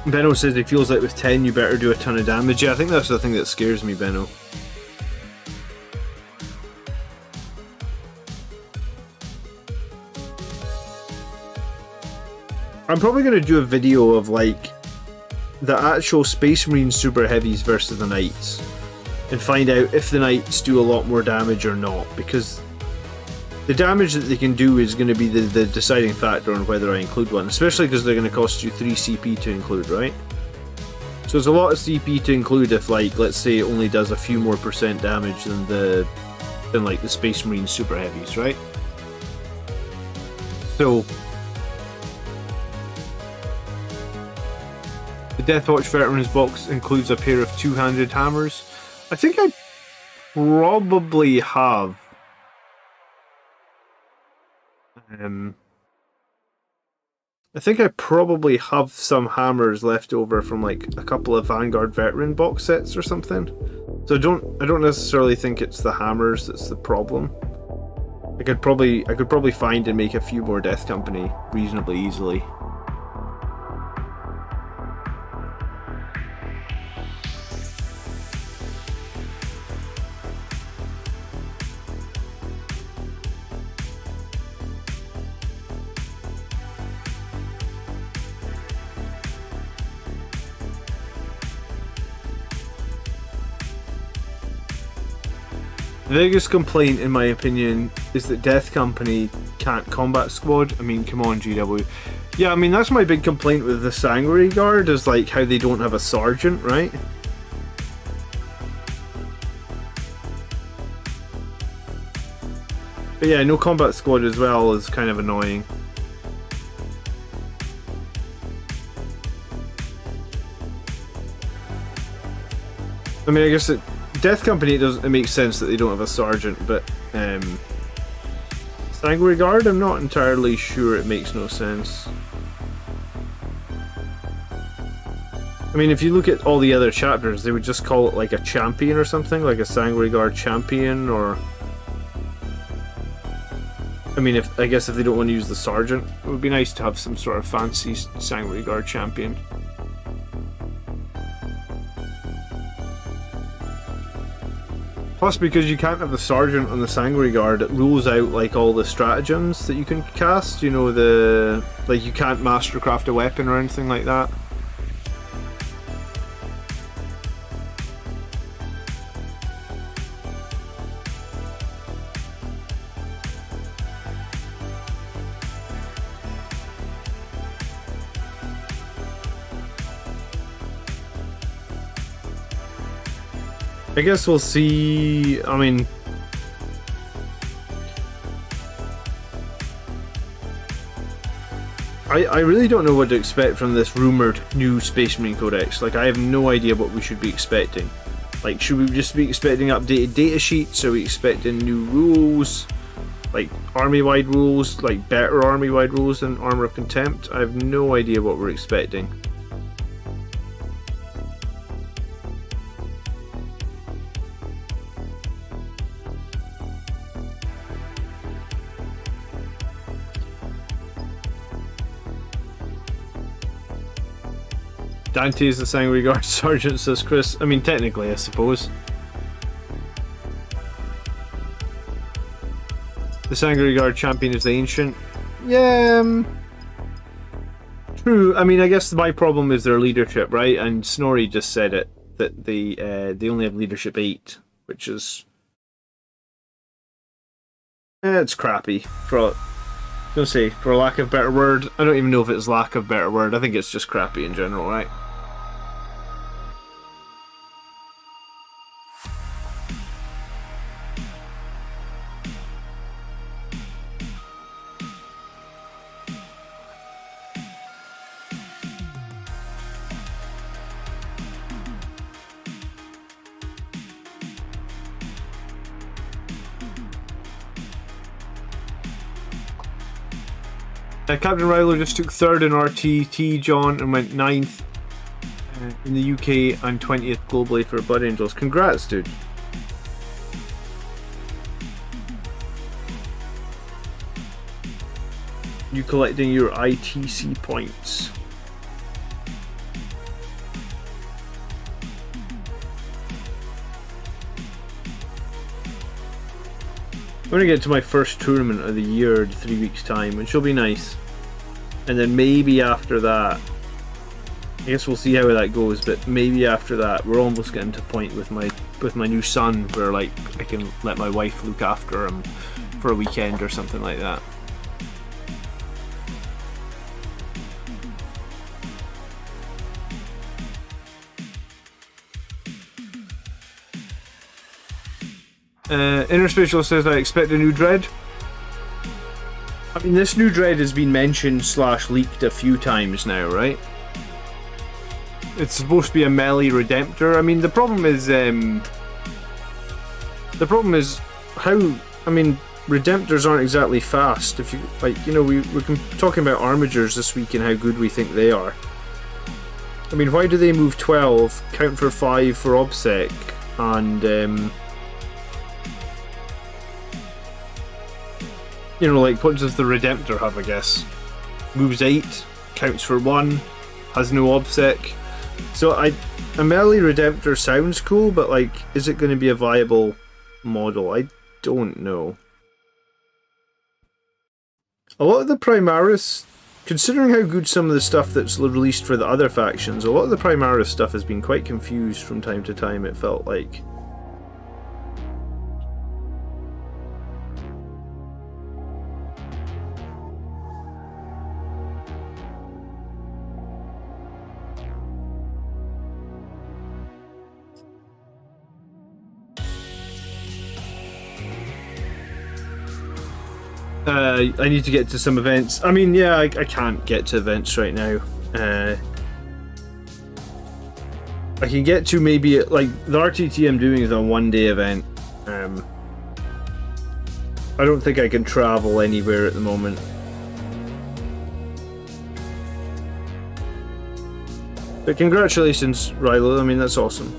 Benno says he feels like with 10 you better do a ton of damage. Yeah, I think that's the thing that scares me, Benno. I'm probably going to do a video of like the actual Space Marine Super Heavies versus the Knights and find out if the Knights do a lot more damage or not, because the damage that they can do is going to be the deciding factor on whether I include one, especially because they're going to cost you 3 CP to include, right? So it's a lot of CP to include if, like, let's say it only does a few more % damage than the than like the Space Marine Super Heavies, right? So the Deathwatch Veterans box includes a pair of two-handed hammers. I think I probably have. I think I probably have some hammers left over from like a couple of Vanguard Veteran box sets or something. So I don't necessarily think it's the hammers that's the problem. I could probably find and make a few more Death Company reasonably easily. The biggest complaint, in my opinion, is that Death Company can't combat squad. I mean, come on, GW. Yeah, I mean, that's my big complaint with the Sanguinary Guard, is like how they don't have a sergeant, right? But yeah, no combat squad as well is kind of annoying. I mean, I guess Death Company it makes sense that they don't have a sergeant, but Sanguinary Guard, I'm not entirely sure. It makes no sense. I mean, if you look at all the other chapters, they would just call it like a champion or something, like a Sanguinary Guard champion, or I mean, I guess if they don't want to use the sergeant, it would be nice to have some sort of fancy Sanguinary Guard champion. Plus, because you can't have the sergeant on the Sanguinary Guard, it rules out like all the stratagems that you can cast. You know, like you can't mastercraft a weapon or anything like that. I guess we'll see. I mean, I really don't know what to expect from this rumored new Space Marine Codex. Like, I have no idea what we should be expecting. Like, should we just be expecting updated data sheets? Are we expecting new rules? Like, army-wide rules? Like, better army-wide rules than Armor of Contempt? I have no idea what we're expecting. Dante is the Sanguinary Guard Sergeant, says Chris. I mean, technically, I suppose. The Sanguinary Guard Champion is the Ancient. Yeah, true. I mean, I guess my problem is their leadership, right? And Snorri just said it, that they only have leadership 8, which is... it's crappy. For lack of a better word. I don't even know if it's lack of a better word. I think it's just crappy in general, right? Captain Ryler just took 3rd in RTT, John, and went 9th in the UK and 20th globally for Blood Angels. Congrats, dude. You collecting your ITC points. I'm going to get to my first tournament of the year in 3 weeks' time, which will be nice. And then maybe after that, I guess we'll see how that goes, but maybe after that, we're almost getting to a point with my new son where like I can let my wife look after him for a weekend or something like that. Interspatial says, I expect a new Dread. I mean, this new Dread has been mentioned / leaked a few times now, right? It's supposed to be a melee Redemptor. I mean, the problem is how... I mean, Redemptors aren't exactly fast. If you like, you know, we're talking about Armigers this week and how good we think they are. I mean, why do they move 12, count for 5 for OBSEC, and you know, like, what does the Redemptor have? I guess moves 8, counts for 1, has no OBSEC. So a melee Redemptor sounds cool, but like, is it going to be a viable model? I don't know. A lot of the Primaris, considering how good some of the stuff that's released for the other factions, a lot of the Primaris stuff has been quite confused from time to time, it felt like. I need to get to some events. I mean, yeah, I can't get to events right now. I can get to maybe, like, the RTT I'm doing is a one-day event. I don't think I can travel anywhere at the moment. But congratulations, Rilo. I mean, that's awesome.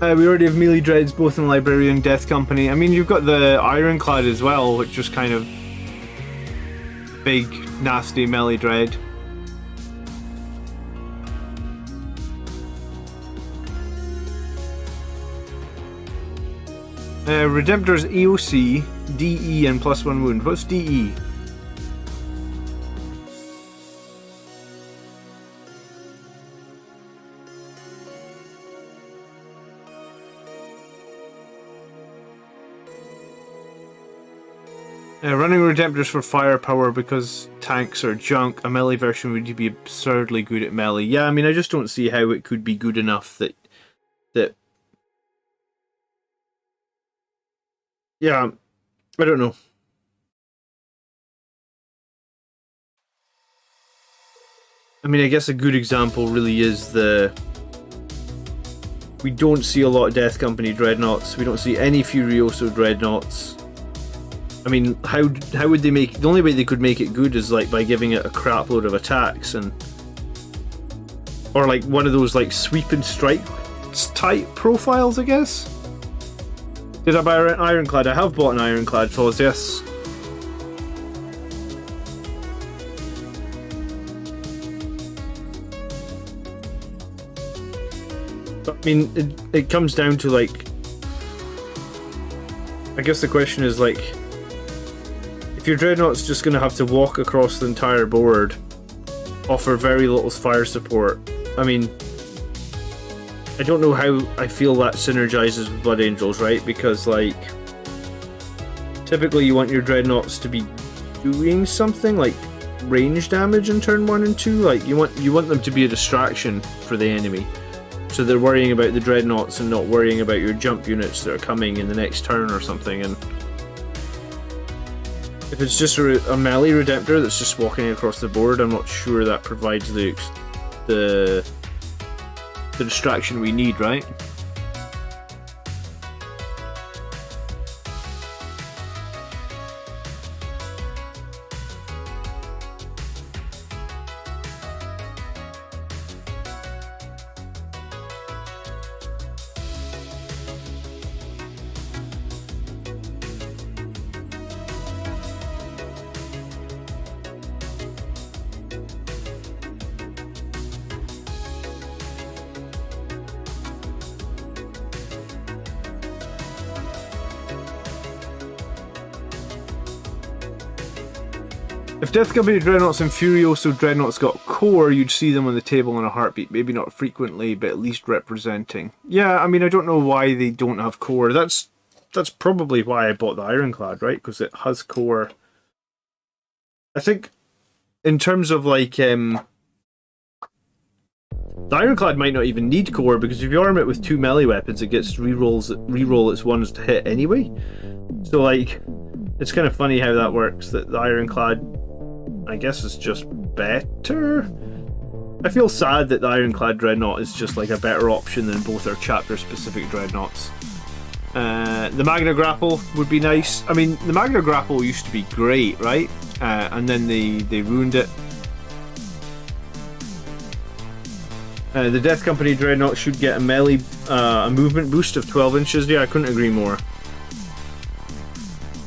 We already have melee dreads both in Librarian Death Company. I mean, you've got the Ironclad as well, which is kind of big, nasty melee dread. Redemptor's EOC, DE and +1 wound. What's DE? Running Redemptors for firepower because tanks are junk. A melee version would be absurdly good at melee. Yeah, I mean, I just don't see how it could be good enough that... Yeah, I don't know. I mean, I guess a good example really is the... We don't see a lot of Death Company Dreadnoughts. We don't see any Furioso Dreadnoughts. I mean, how would they make... The only way they could make it good is like by giving it a crap load of attacks and... Or like one of those like sweep and strike type profiles, I guess? Did I buy an Ironclad? I have bought an Ironclad, fellas, yes. But, I mean, it comes down to like... I guess the question is like... If your Dreadnought's just going to have to walk across the entire board, offer very little fire support, I mean, I don't know how I feel that synergizes with Blood Angels, right? Because, like, typically you want your Dreadnoughts to be doing something, like range damage in turn 1 and 2. Like, you want them to be a distraction for the enemy. So they're worrying about the Dreadnoughts and not worrying about your jump units that are coming in the next turn or something. And if it's just a melee Redemptor that's just walking across the board, I'm not sure that provides the distraction we need, right? If Death Company Dreadnoughts and Furioso Dreadnoughts got core, you'd see them on the table in a heartbeat. Maybe not frequently, but at least representing. Yeah, I mean, I don't know why they don't have core. That's probably why I bought the Ironclad, right? Because it has core. I think, in terms of like, the Ironclad might not even need core, because if you arm it with 2 melee weapons, it gets reroll its ones to hit anyway. So like, it's kind of funny how that works. That the Ironclad, I guess, is just better. I feel sad that the Ironclad Dreadnought is just like a better option than both our chapter-specific Dreadnoughts. The Magna Grapple would be nice. I mean, the Magna Grapple used to be great, right? And then they ruined it. The Death Company Dreadnought should get a melee, a movement boost of 12 inches. Yeah, I couldn't agree more.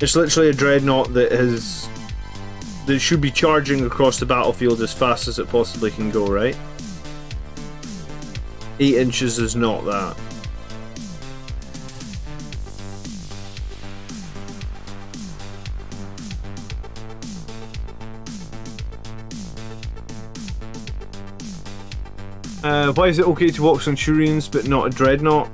It's literally a Dreadnought that should be charging across the battlefield as fast as it possibly can go, right? 8 inches is not that. Why is it okay to walk Centurions but not a Dreadnought?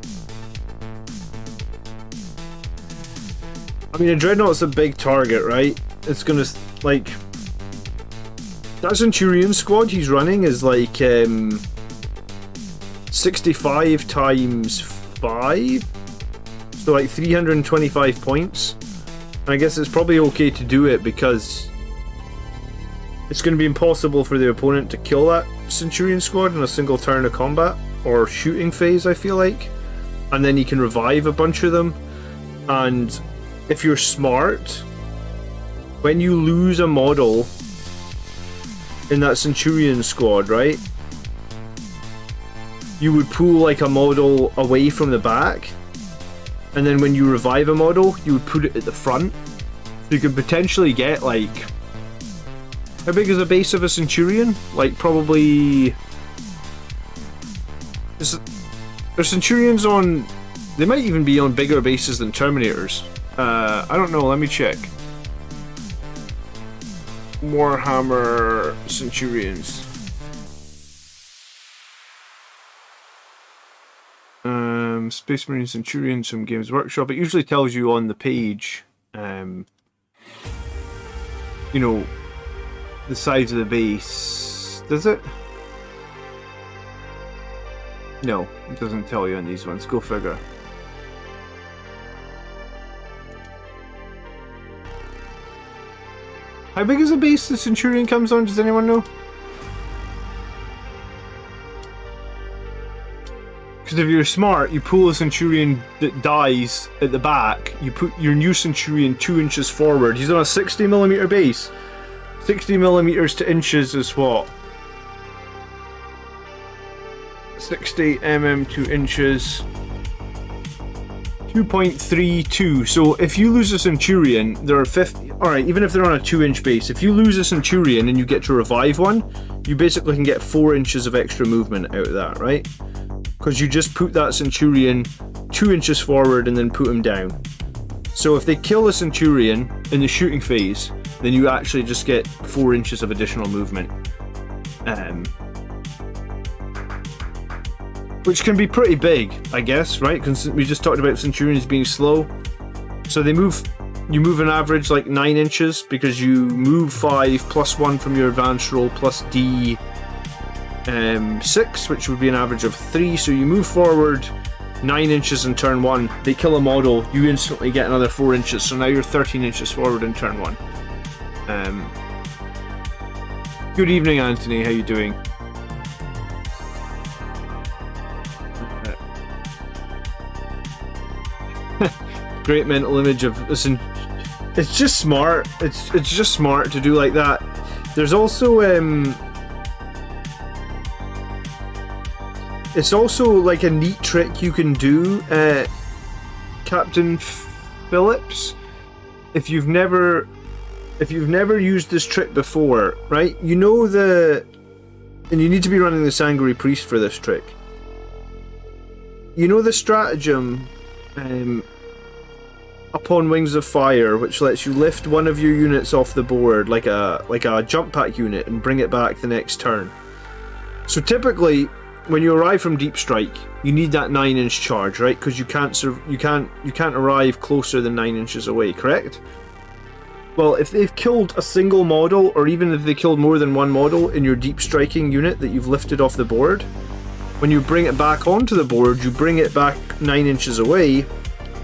I mean, a Dreadnought's a big target, right? It's gonna, like... That Centurion squad he's running is like, 65 times 5? So like 325 points. And I guess it's probably okay to do it because it's going to be impossible for the opponent to kill that Centurion squad in a single turn of combat, or shooting phase, I feel like. And then you can revive a bunch of them. And if you're smart, when you lose a model in that Centurion squad, right, you would pull like a model away from the back, and then when you revive a model, you would put it at the front. So you could potentially get like... How big is the base of a Centurion? Like probably... Are Centurions on... They might even be on bigger bases than Terminators. I don't know, let me check. Warhammer Centurions. Space Marine Centurions from Games Workshop. It usually tells you on the page, you know, the size of the base. Does it? No, it doesn't tell you on these ones. Go figure. How big is the base the Centurion comes on? Does anyone know? Because if you're smart, you pull a Centurion that dies at the back, you put your new Centurion 2 inches forward. He's on a 60mm base. 60mm to inches is what? 60mm to inches. 2.32. So if you lose a Centurion, there are 50... Alright, even if they're on a 2-inch base, if you lose a Centurion and you get to revive one, you basically can get 4 inches of extra movement out of that, right? Because you just put that Centurion 2 inches forward and then put him down. So if they kill the Centurion in the shooting phase, then you actually just get 4 inches of additional movement. Which can be pretty big, I guess, right? Because we just talked about Centurions being slow. So they move... You move an average like 9 inches because you move 5 plus 1 from your advanced roll plus D 6, which would be an average of 3. So you move forward 9 inches in turn 1. They kill a model, you instantly get another 4 inches. So now you're 13 inches forward in turn 1. Good evening, Anthony. How you doing? Great mental image of listen. It's just smart. It's just smart to do like that. There's also it's also like a neat trick you can do, Captain Phillips. If you've never used this trick before, right? You know and you need to be running the Sangori Priest for this trick. You know the stratagem. upon wings of fire, which lets you lift one of your units off the board, like a jump pack unit, and bring it back the next turn. So typically, when you arrive from Deep Strike, you need that 9-inch charge, right? Because you can't arrive closer than 9 inches away, correct? Well, if they've killed a single model, or even if they killed more than one model in your deep striking unit that you've lifted off the board, when you bring it back onto the board, you bring it back 9 inches away,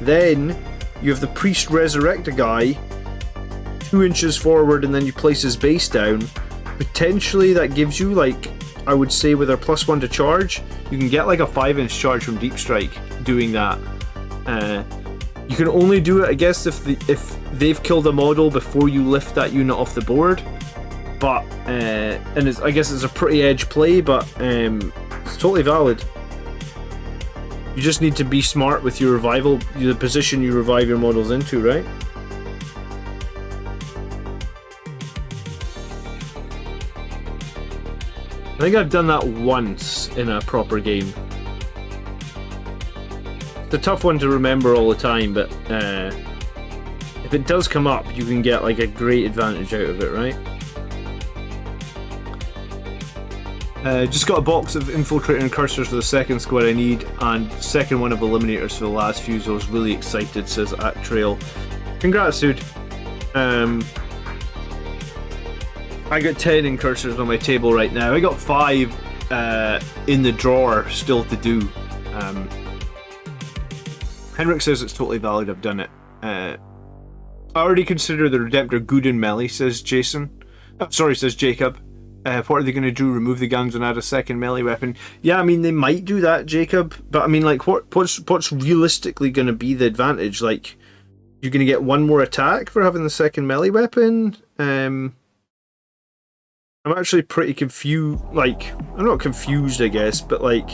then you have the priest resurrect a guy 2 inches forward, and then you place his base down. Potentially that gives you, like, I would say with our +1 to charge, you can get like a 5-inch charge from Deep Strike doing that. You can only do it, I guess, if they've killed a model before you lift that unit off the board. But and I guess it's a pretty edge play, but it's totally valid. You just need to be smart with your revival, the position you revive your models into, right? I think I've done that once in a proper game. It's a tough one to remember all the time, but if it does come up, you can get like a great advantage out of it, right? Just got a box of Infiltrator and Cursors for the second squad I need, and second one of Eliminators for the last few, so I was really excited, says Trail. Congrats, dude. I got 10 Incursors on my table right now. I got 5 in the drawer still to do. Henrik says it's totally valid, I've done it. I already consider the Redemptor good in melee, says Jason. Oh, sorry, says Jacob. What are they going to do? Remove the guns and add a second melee weapon? Yeah, I mean, they might do that, Jacob. But I mean, like, what's realistically going to be the advantage? Like, you're going to get one more attack for having the second melee weapon? I'm actually pretty confused. Like, I'm not confused, I guess, but like,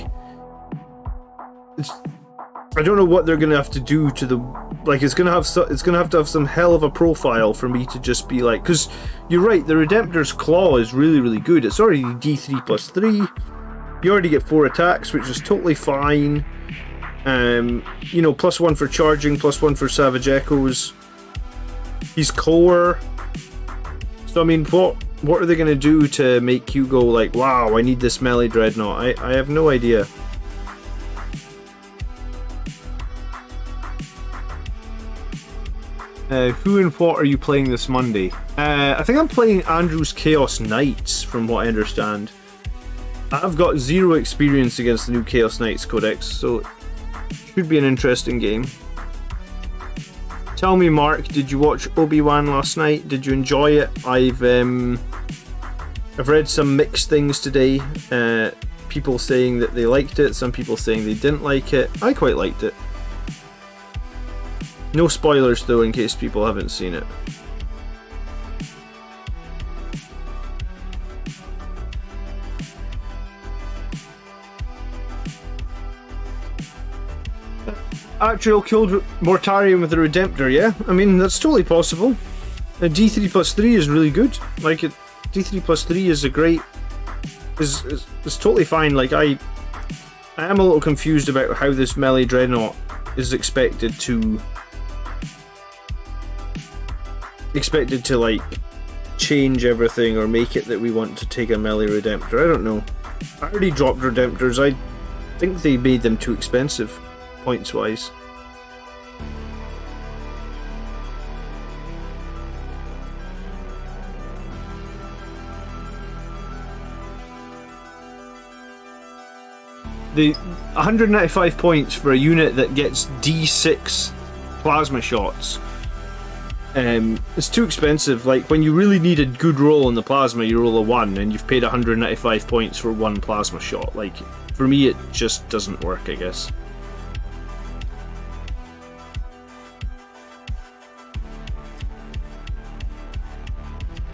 I don't know what they're gonna have to do to the. Like, it's gonna have to have some hell of a profile for me to just be like. Because you're right, the Redemptor's Claw is really, really good. It's already D3+3. You already get 4 attacks, which is totally fine. You know, +1 for charging, +1 for Savage Echoes. He's core. So I mean, what are they going to do to make you go like, wow, I need this melee Dreadnought? I have no idea. Who and what are you playing this Monday? I think I'm playing Andrew's Chaos Knights, from what I understand. I've got 0 experience against the new Chaos Knights Codex, so it should be an interesting game. Tell me, Mark, did you watch Obi-Wan last night? Did you enjoy it? I've read some mixed things today. People saying that they liked it, some people saying they didn't like it. I quite liked it. No spoilers though, in case people haven't seen it. Actual killed Mortarion with the Redemptor, yeah? I mean, that's totally possible. A D3+3 is really good. Like, D3+3 is a great... is totally fine. Like, I am a little confused about how this melee Dreadnought is expected to like change everything or make it that we want to take a melee Redemptor. I don't know. I already dropped Redemptors. I think they made them too expensive, points wise. The 195 points for a unit that gets D6 plasma shots. It's too expensive. Like, when you really need a good roll on the plasma, you roll a 1 and you've paid 195 points for 1 plasma shot. Like, for me it just doesn't work, I guess.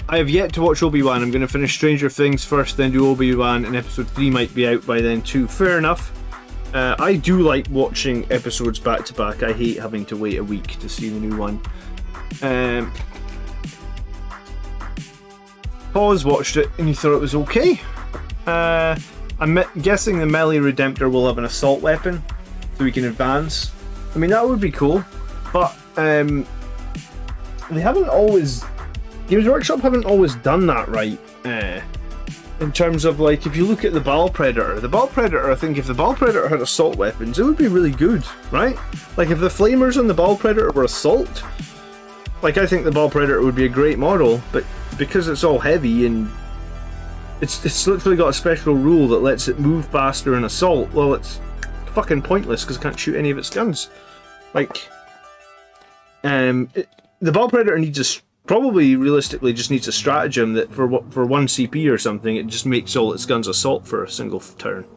I have yet to watch Obi-Wan. I'm going to finish Stranger Things first, then do Obi-Wan, and episode 3 might be out by then too. Fair enough. I do like watching episodes back to back. I hate having to wait a week to see the new one. Paul's watched it and he thought it was okay. I'm guessing the melee Redemptor will have an assault weapon so we can advance. I mean, that would be cool, but they haven't always... Games Workshop haven't always done that right. In terms of, like, if you look at the Battle Predator, I think if the Battle Predator had assault weapons, it would be really good, right? Like, if the flamers on the Battle Predator were assault, like, I think the Battle Predator would be a great model, but because it's all heavy and it's literally got a special rule that lets it move faster in assault, well, it's fucking pointless because it can't shoot any of its guns. Like, the Battle Predator probably realistically just needs a stratagem that for 1 CP or something, it just makes all its guns assault for a single turn.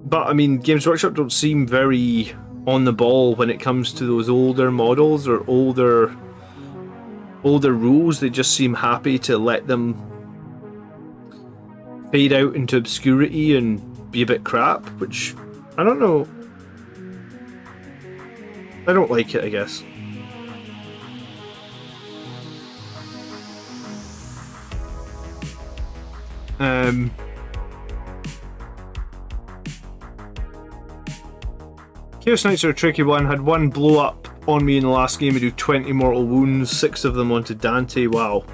But I mean, Games Workshop don't seem very on the ball when it comes to those older models or older rules. They just seem happy to let them fade out into obscurity and be a bit crap, which I don't know. I don't like it, I guess. Chaos Knights are a tricky one. Had one blow up on me in the last game and do 20 mortal wounds, 6 of them onto Dante. Wow.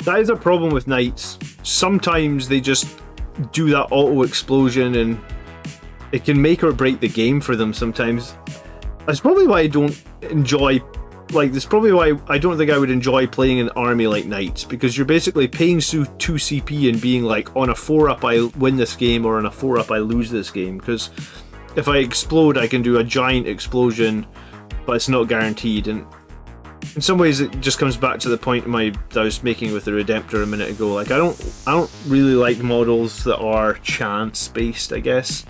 That is a problem with Knights. Sometimes they just do that auto explosion and it can make or break the game for them sometimes. That's probably why I don't enjoy... Like, that's probably why I don't think I would enjoy playing an army like Knights, because you're basically paying 2 CP and being like, on a 4-up I win this game, or on a 4-up I lose this game, because if I explode I can do a giant explosion, but it's not guaranteed. And in some ways it just comes back to the point that I was making with the Redemptor a minute ago. Like, I don't really like models that are chance based, I guess.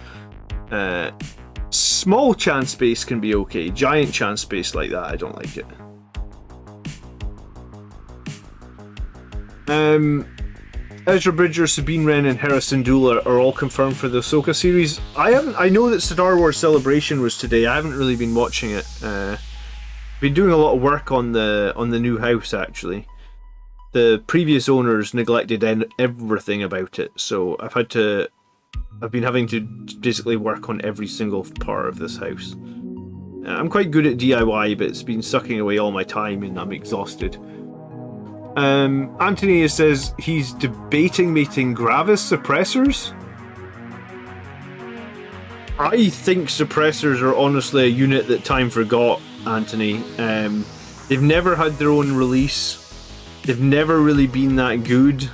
Small chance based can be okay. Giant chance based like that, I don't like it. Ezra Bridger, Sabine Wren, and Hera Syndulla are all confirmed for the Ahsoka series. I know that Star Wars Celebration was today. I haven't really been watching it. Been doing a lot of work on the new house, actually. The previous owners neglected everything about it, so I've been having to basically work on every single part of this house. I'm quite good at DIY, but it's been sucking away all my time and I'm exhausted. Anthony says he's debating making Gravis suppressors. I think suppressors are honestly a unit that time forgot, Anthony. They've never had their own release. They've never really been that good.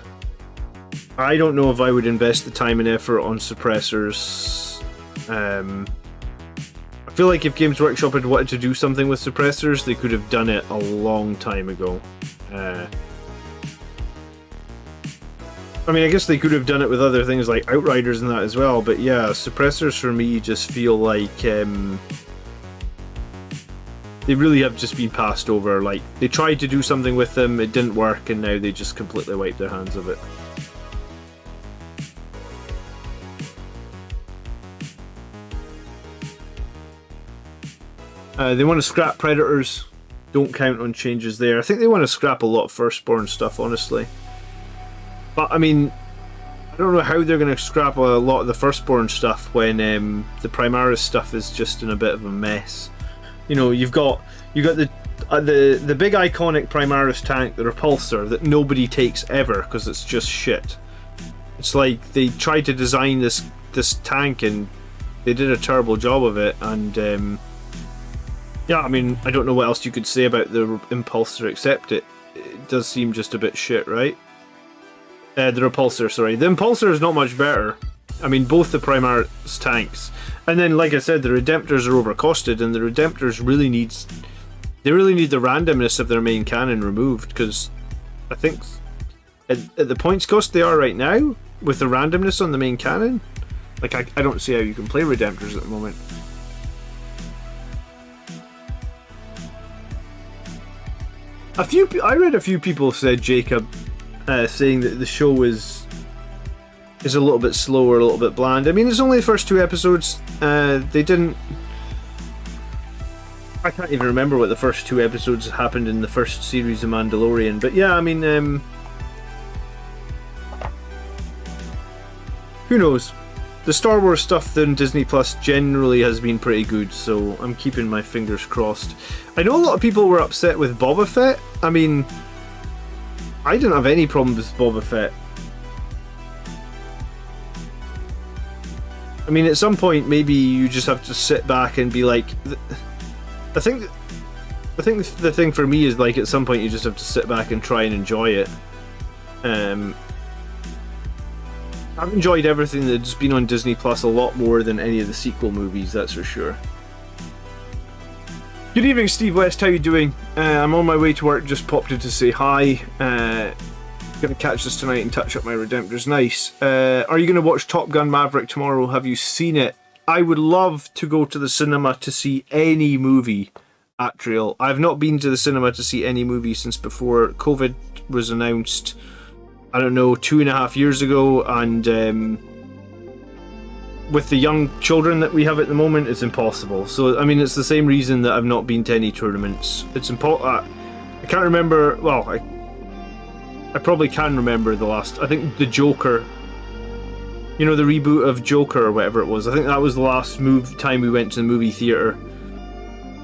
I don't know if I would invest the time and effort on suppressors. I feel like if Games Workshop had wanted to do something with suppressors, they could have done it a long time ago. I mean, I guess they could have done it with other things like Outriders and that as well, but yeah, suppressors for me just feel like they really have just been passed over. Like, they tried to do something with them, it didn't work, and now they just completely wiped their hands of it. They want to scrap Predators. Don't count on changes there. I think they want to scrap a lot of Firstborn stuff, honestly. But, I mean, I don't know how they're going to scrap a lot of the Firstborn stuff when the Primaris stuff is just in a bit of a mess. You know, you've got the big iconic Primaris tank, the Repulsor, that nobody takes ever because it's just shit. It's like they tried to design this tank and they did a terrible job of it, and yeah, I mean, I don't know what else you could say about the Impulsor except it does seem just a bit shit, right? The Repulsor, sorry. The Impulsor is not much better. I mean, both the Primaris tanks. And then, like I said, the Redemptors are overcosted, and the Redemptors really need the randomness of their main cannon removed, because I think at the points cost they are right now, with the randomness on the main cannon, like, I don't see how you can play Redemptors at the moment. I read a few people said, Jacob, saying that the show is a little bit slower, a little bit bland. I mean, it's only the first 2 episodes. They didn't... I can't even remember what the first 2 episodes happened in the first series of Mandalorian. But yeah, I mean, who knows? the Star Wars stuff on Disney Plus generally has been pretty good, so I'm keeping my fingers crossed. I know a lot of people were upset with Boba Fett. I mean, I didn't have any problem with Boba Fett. I mean, at some point, maybe you just have to sit back and be like... I think the thing for me is, like, at some point you just have to sit back and try and enjoy it. I've enjoyed everything that's been on Disney Plus a lot more than any of the sequel movies, that's for sure. Good evening, Steve West. How you doing? I'm on my way to work. Just popped in to say hi. Gonna catch this tonight and touch up my Redemptors. Nice. Are you gonna watch Top Gun Maverick tomorrow? Have you seen it? I would love to go to the cinema to see any movie. Atrial. I've not been to the cinema to see any movie since before COVID was announced. I don't know, 2.5 years ago, and with the young children that we have at the moment, it's impossible. So, I mean, it's the same reason that I've not been to any tournaments. It's I can't remember, well, I probably can remember the last, I think the Joker, you know, the reboot of Joker or whatever it was. I think that was the last time we went to the movie theatre.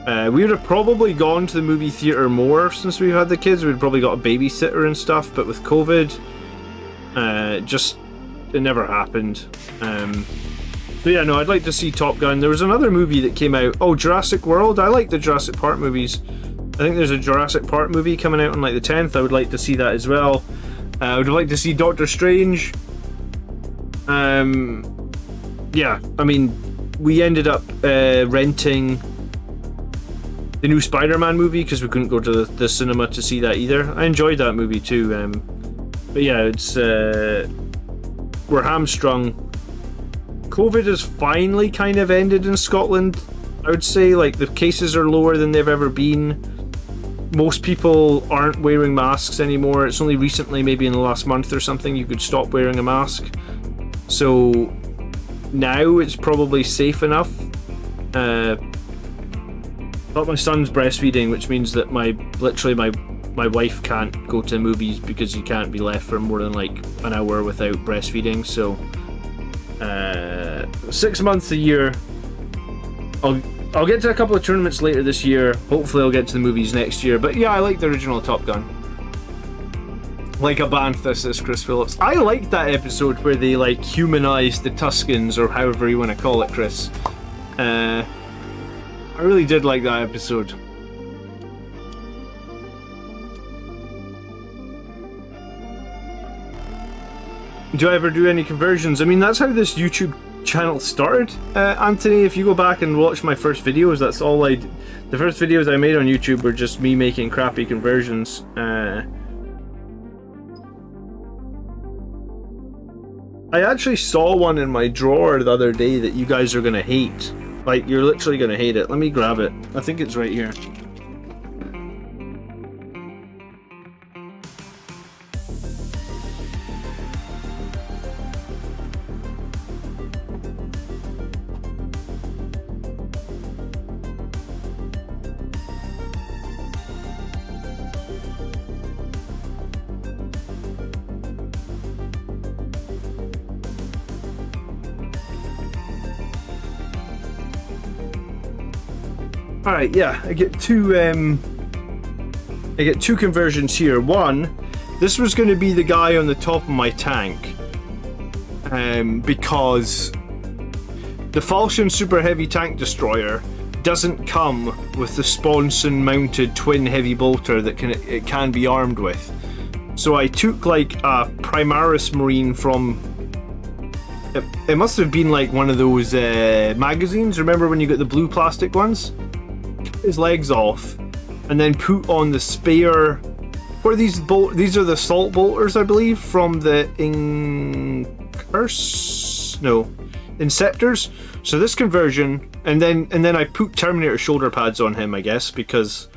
We would have probably gone to the movie theatre more since we've had the kids. We'd probably got a babysitter and stuff, but with COVID, it never happened. So yeah, no, I'd like to see Top Gun. There was another movie that came out. Oh, Jurassic World. I like the Jurassic Park movies. I think there's a Jurassic Park movie coming out on like the 10th. I would like to see that as well. I would like to see Doctor Strange. Yeah, I mean, we ended up renting the new Spider-Man movie because we couldn't go to the cinema to see that either. I enjoyed that movie too. But yeah, it's we're hamstrung. COVID has finally kind of ended in Scotland. I would say, like, the cases are lower than they've ever been. Most people aren't wearing masks anymore. It's only recently, maybe in the last month or something, you could stop wearing a mask. So now it's probably safe enough. But my son's breastfeeding, which means that my wife can't go to movies because you can't be left for more than like an hour without breastfeeding. So 6 months a year. I'll get to a couple of tournaments later this year. Hopefully I'll get to the movies next year. But yeah, I like the original Top Gun. Like a bantha, says Chris Phillips. I liked that episode where they like humanized the Tuscans, or however you want to call it, Chris. I really did like that episode. Do I ever do any conversions? I mean, that's how this YouTube channel started, Anthony. If you go back and watch my first videos, that's all I did. The first videos I made on YouTube were just me making crappy conversions. I actually saw one in my drawer the other day that you guys are gonna hate. Like, you're literally gonna hate it. Let me grab it. I think it's right here. Alright, yeah, I get two conversions here. One, this was going to be the guy on the top of my tank, because the Falchion Super Heavy Tank Destroyer doesn't come with the sponson mounted twin heavy bolter that it can be armed with. So I took like a Primaris Marine from, it must have been like one of those magazines. Remember when you got the blue plastic ones? His legs off, and then put on the spare. What are these these are the salt bolters, I believe, from the Inceptors. So this conversion, and then I put Terminator shoulder pads on him, I guess, because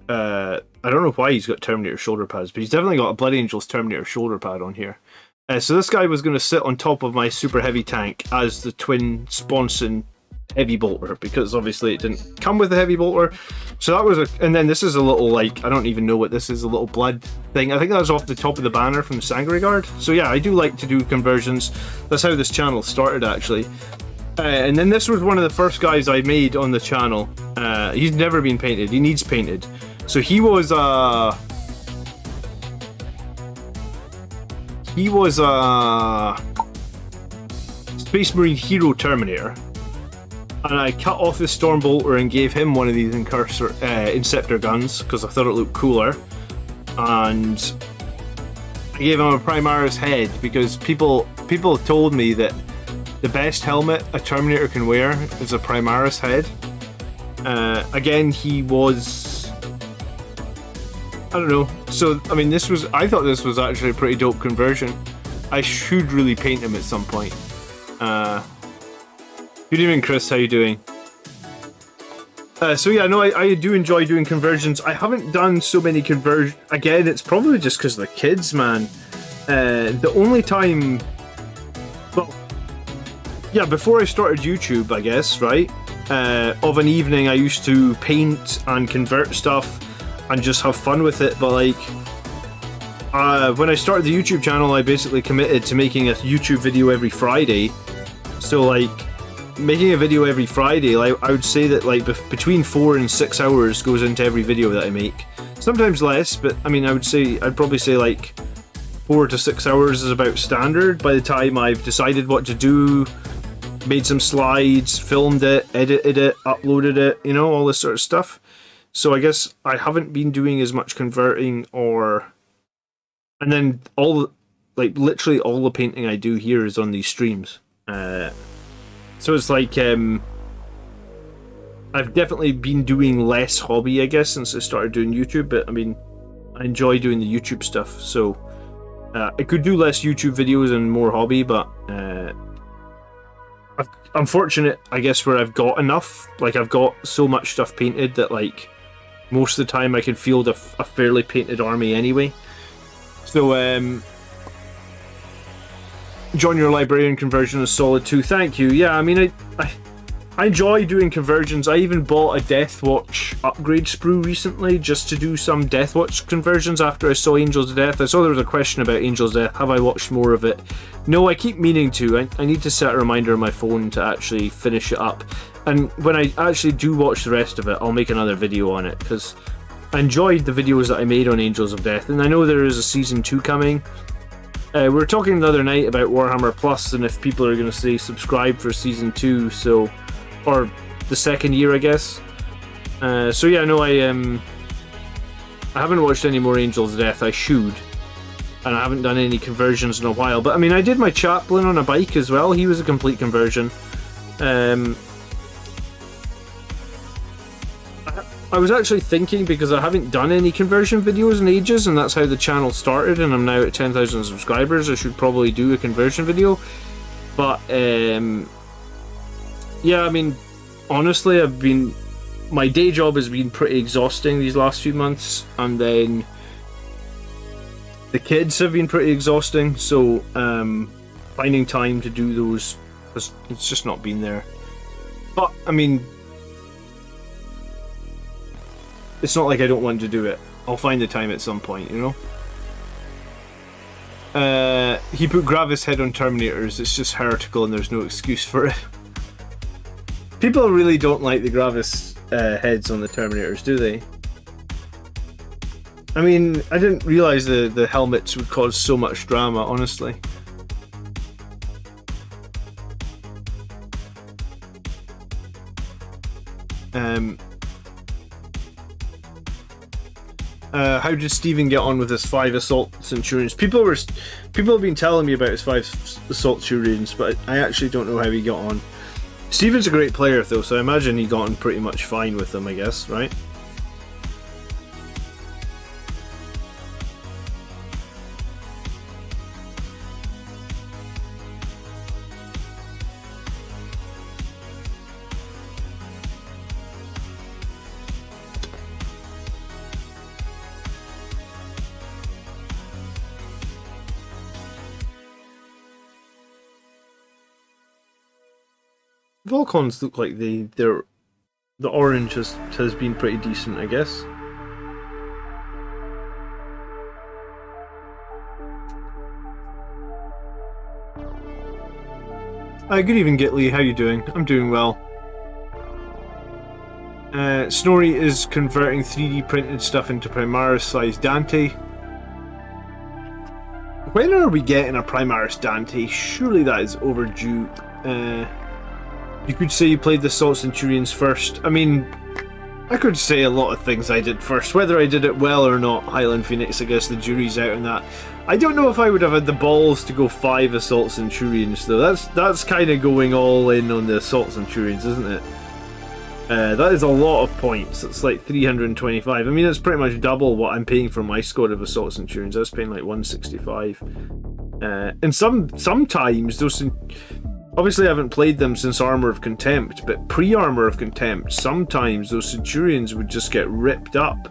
I don't know why he's got Terminator shoulder pads, but he's definitely got a Blood Angels Terminator shoulder pad on here. So this guy was going to sit on top of my super heavy tank as the twin sponson heavy bolter, because obviously it didn't come with a heavy bolter. So that was and then this is a little, like, I don't even know what this is, a little blood thing. I think that was off the top of the banner from Sangre Guard. So yeah, I do like to do conversions. That's how this channel started, actually. And then this was one of the first guys I made on the channel. He's never been painted. He needs painted. So he was a Space Marine Hero Terminator. And I cut off his Stormbolter and gave him one of these Inceptor guns because I thought it looked cooler. And I gave him a Primaris head because people told me that the best helmet a Terminator can wear is a Primaris head. Again, he was, I don't know. So I mean, I thought this was actually a pretty dope conversion. I should really paint him at some point. Good evening, Chris. How you doing? So yeah, no, I do enjoy doing conversions. I haven't done so many conversions. Again, it's probably just because of the kids, man. The only time, well, yeah, before I started YouTube, I guess, right? Of an evening, I used to paint and convert stuff and just have fun with it. But like, when I started the YouTube channel, I basically committed to making a YouTube video every Friday. So like, making a video every Friday, like, I would say that like between 4 and 6 hours goes into every video that I make. Sometimes less, but I mean, I'd probably say like 4 to 6 hours is about standard by the time I've decided what to do, made some slides, filmed it, edited it, uploaded it, you know, all this sort of stuff. So I guess I haven't been doing as much converting and then literally all the painting I do here is on these streams. So it's like, I've definitely been doing less hobby, I guess, since I started doing YouTube, but I mean, I enjoy doing the YouTube stuff, so I could do less YouTube videos and more hobby, but I'm fortunate, I guess, where I've got enough. Like, I've got so much stuff painted that, like, most of the time I can field a fairly painted army anyway. So, John, your librarian conversion is solid too. Thank you. Yeah, I mean, I enjoy doing conversions. I even bought a Deathwatch upgrade sprue recently just to do some Deathwatch conversions after I saw Angels of Death. I saw there was a question about Angels of Death. Have I watched more of it? No, I keep meaning to. I need to set a reminder on my phone to actually finish it up. And when I actually do watch the rest of it, I'll make another video on it because I enjoyed the videos that I made on Angels of Death. And I know there is a Season 2 coming. We were talking the other night about Warhammer Plus and if people are going to say subscribe for Season 2, so, or the second year, I guess. So yeah, no, I haven't watched any more Angels of Death. I should. And I haven't done any conversions in a while. But I mean, I did my Chaplain on a bike as well. He was a complete conversion. I was actually thinking, because I haven't done any conversion videos in ages, and that's how the channel started, and I'm now at 10,000 subscribers, I should probably do a conversion video. But, yeah, I mean, honestly, my day job has been pretty exhausting these last few months, and then the kids have been pretty exhausting, so finding time to do those, it's just not been there. But, I mean, it's not like I don't want to do it. I'll find the time at some point, you know? He put Gravis head on Terminators. It's just heretical and there's no excuse for it. People really don't like the Gravis heads on the Terminators, do they? I mean, I didn't realise the helmets would cause so much drama, honestly. How did Stephen get on with his 5 Assault Centurions? People have been telling me about his 5 Assault Centurions, but I actually don't know how he got on. Stephen's a great player though, so I imagine he got on pretty much fine with them, I guess, right? Volcons look like the orange has been pretty decent, I guess. Good evening, Gitley. How you doing? I'm doing well. Snorri is converting 3D printed stuff into Primaris-sized Dante. When are we getting a Primaris Dante? Surely that is overdue. You could say you played the Salt Centurions first. I mean, I could say a lot of things I did first. Whether I did it well or not, Highland Phoenix, I guess the jury's out on that. I don't know if I would have had the balls to go 5 Assault Centurions, though. That's kind of going all in on the Assault Centurions, isn't it? That is a lot of points. It's like 325. I mean, it's pretty much double what I'm paying for my squad of Assault Centurions. I was paying like 165. And sometimes those... Obviously, I haven't played them since Armour of Contempt, but pre-Armour of Contempt, sometimes those Centurions would just get ripped up.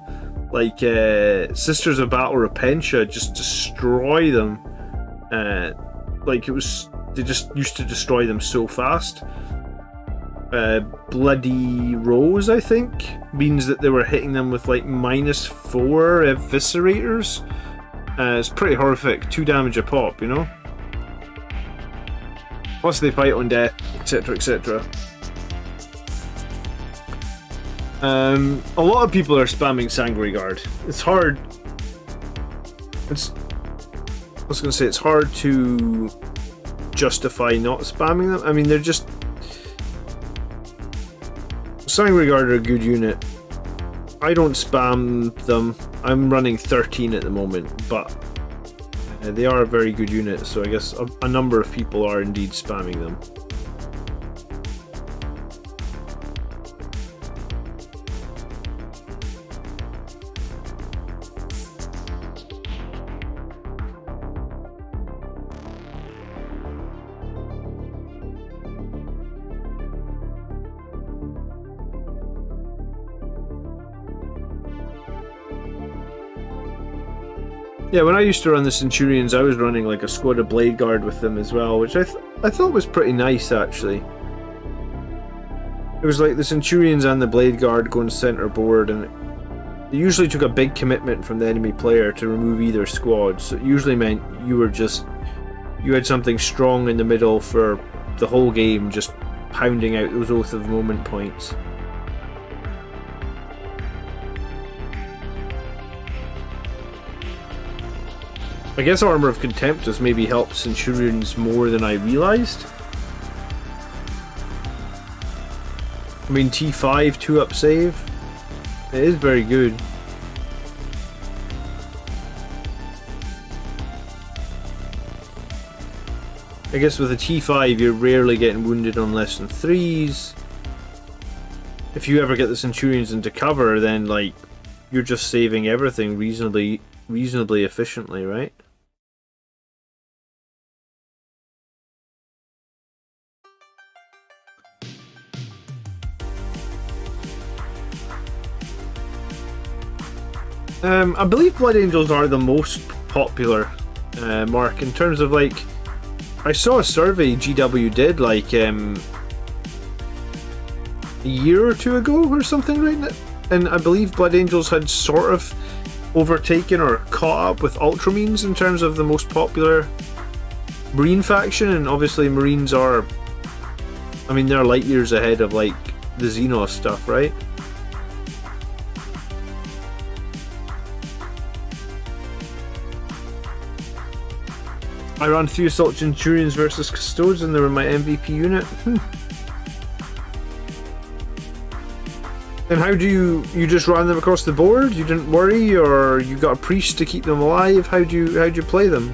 Like, Sisters of Battle Repentia just destroy them. Like, they just used to destroy them so fast. Bloody Rose, I think, means that they were hitting them with like -4 eviscerators. It's pretty horrific. 2 damage a pop, you know? Plus they fight on death, etc, etc. A lot of people are spamming Sanguinary Guard. It's hard. I was going to say, it's hard to justify not spamming them. I mean, they're just... Sanguinary Guard are a good unit. I don't spam them. I'm running 13 at the moment, but they are a very good unit, so I guess a number of people are indeed spamming them. Yeah, when I used to run the Centurions, I was running like a squad of Blade Guard with them as well, which I thought was pretty nice, actually. It was like the Centurions and the Blade Guard going center board, and it usually took a big commitment from the enemy player to remove either squad, so it usually meant you had something strong in the middle for the whole game, just pounding out those Oath of Moment points. I guess Armour of Contempt has maybe helped Centurions more than I realised. I mean, T5, 2-up save. It is very good. I guess with a T5 you're rarely getting wounded on less than 3s. If you ever get the Centurions into cover, then like you're just saving everything reasonably efficiently, right? I believe Blood Angels are the most popular, Mark, in terms of like... I saw a survey GW did like a year or 2 ago or something, right? And I believe Blood Angels had sort of overtaken or caught up with Ultramarines in terms of the most popular Marine faction, and obviously Marines are... I mean, they're light years ahead of like the Xenos stuff, right? I ran 3 Assault Centurions versus Custodes and they were my MVP unit. And how do you just ran them across the board? You didn't worry, or you got a priest to keep them alive? How'd you play them?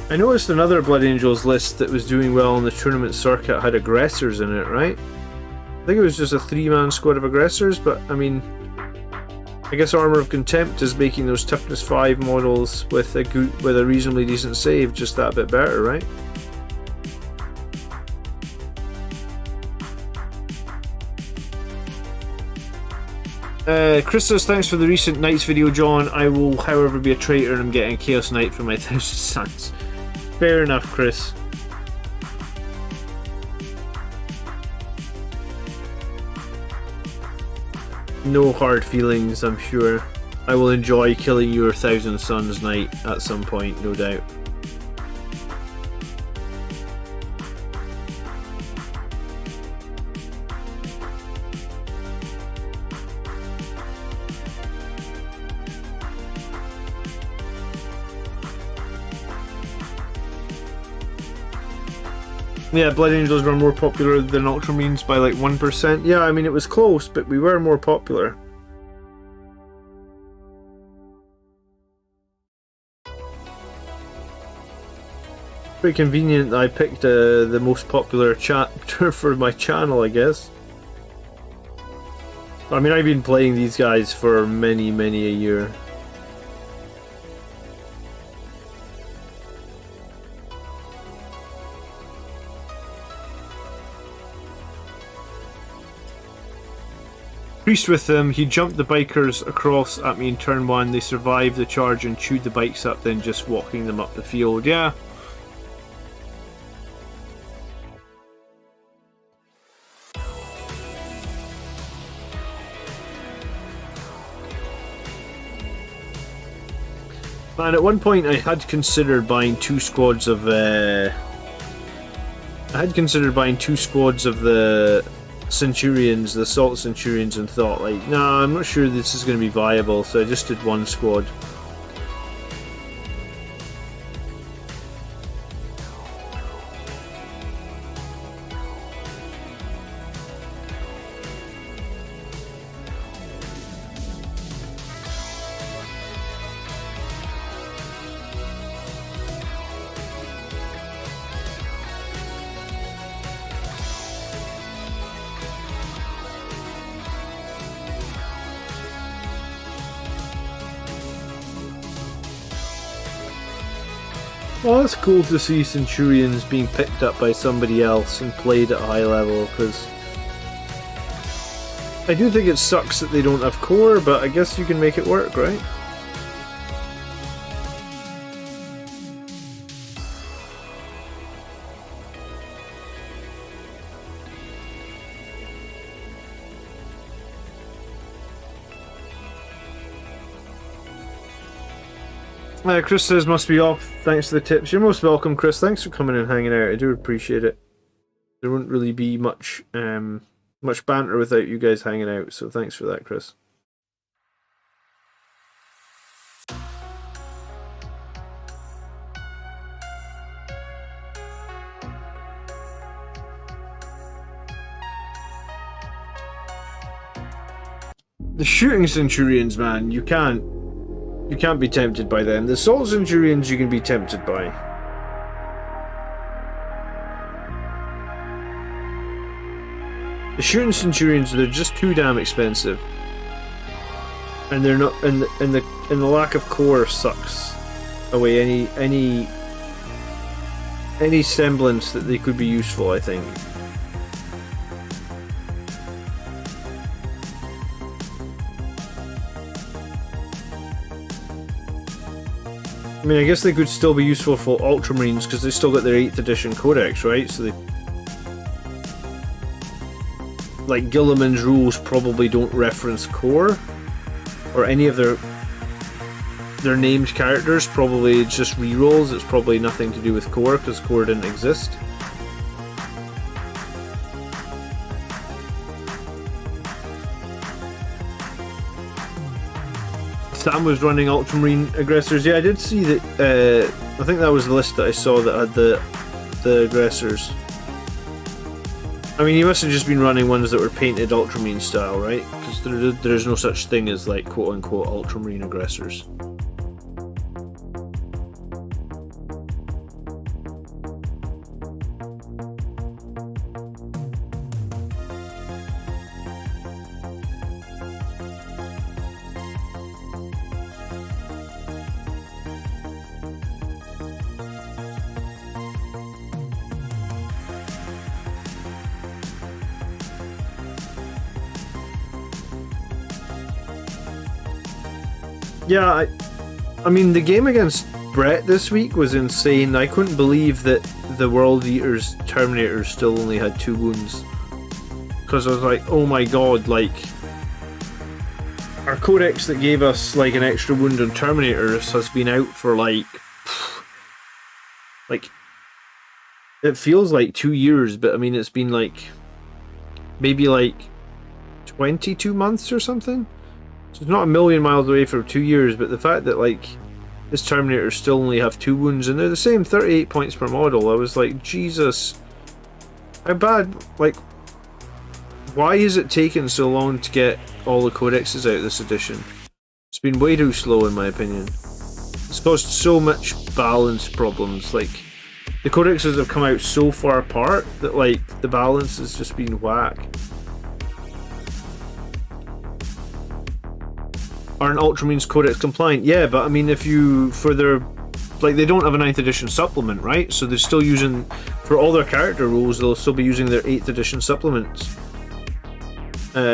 I noticed another Blood Angels list that was doing well on the tournament circuit had aggressors in it, right? I think it was just a 3-man squad of aggressors, but I mean, I guess Armour of Contempt is making those toughness 5 models with a reasonably decent save just that bit better, right? Chris says, thanks for the recent Knights video, John. I will, however, be a traitor and I'm getting a Chaos Knight for my 1000 Suns. Fair enough, Chris. No hard feelings, I'm sure. I will enjoy killing your 1000 Suns Knight at some point, no doubt. Yeah, Blood Angels were more popular than Ultramarines by like 1%. Yeah, I mean, it was close, but we were more popular. Pretty convenient that I picked the most popular chapter for my channel, I guess. I mean, I've been playing these guys for many a year. Priest with them, he jumped the bikers across at me in turn 1, they survived the charge and chewed the bikes up, then just walking them up the field. Yeah. Man, at one point I had considered buying 2 squads of the Centurions, the Assault Centurions, and thought, like, nah, I'm not sure this is going to be viable, so I just did 1 squad. Well, it's cool to see Centurions being picked up by somebody else and played at a high level, because I do think it sucks that they don't have core, but I guess you can make it work, right? Chris says, must be off. Thanks for the tips. You're most welcome, Chris. Thanks for coming and hanging out. I do appreciate it. There wouldn't really be much banter without you guys hanging out, so thanks for that, Chris. The shooting Centurions, man, you can't be tempted by them. The Assault Centurions you can be tempted by. The shooting Centurions, they're just too damn expensive. And they're not, and the lack of core sucks away any semblance that they could be useful, I think. I mean, I guess they could still be useful for Ultramarines because they still got their 8th edition codex, right? So they... like, Gilliman's rules probably don't reference core. Or any of their named characters. Probably it's just rerolls. It's probably nothing to do with core because core didn't exist. Sam was running Ultramarine aggressors. Yeah, I did see that. I think that was the list that I saw that had the aggressors. I mean, he must have just been running ones that were painted Ultramarine style, right? Because there's no such thing as, like, quote-unquote Ultramarine aggressors. Yeah, I mean, the game against Brett this week was insane. I couldn't believe that the World Eater's Terminator still only had 2 wounds. Because I was like, oh my god, like... Our codex that gave us like an extra wound on Terminators has been out for like... It feels like 2 years, but I mean, it's been like... Maybe like 22 months or something? So it's not a million miles away for 2 years, but the fact that like... This Terminator still only have 2 wounds, and they're the same 38 points per model. I was like, Jesus. How bad? Like, why is it taking so long to get all the codexes out this edition? It's been way too slow in my opinion. It's caused so much balance problems. Like, the codexes have come out so far apart that like the balance has just been whack. Aren't Ultramarines Codex compliant? Yeah, but I mean, if you, for their, like, they don't have a 9th edition supplement, right? So they're still using, for all their character rules, they'll still be using their 8th edition supplements.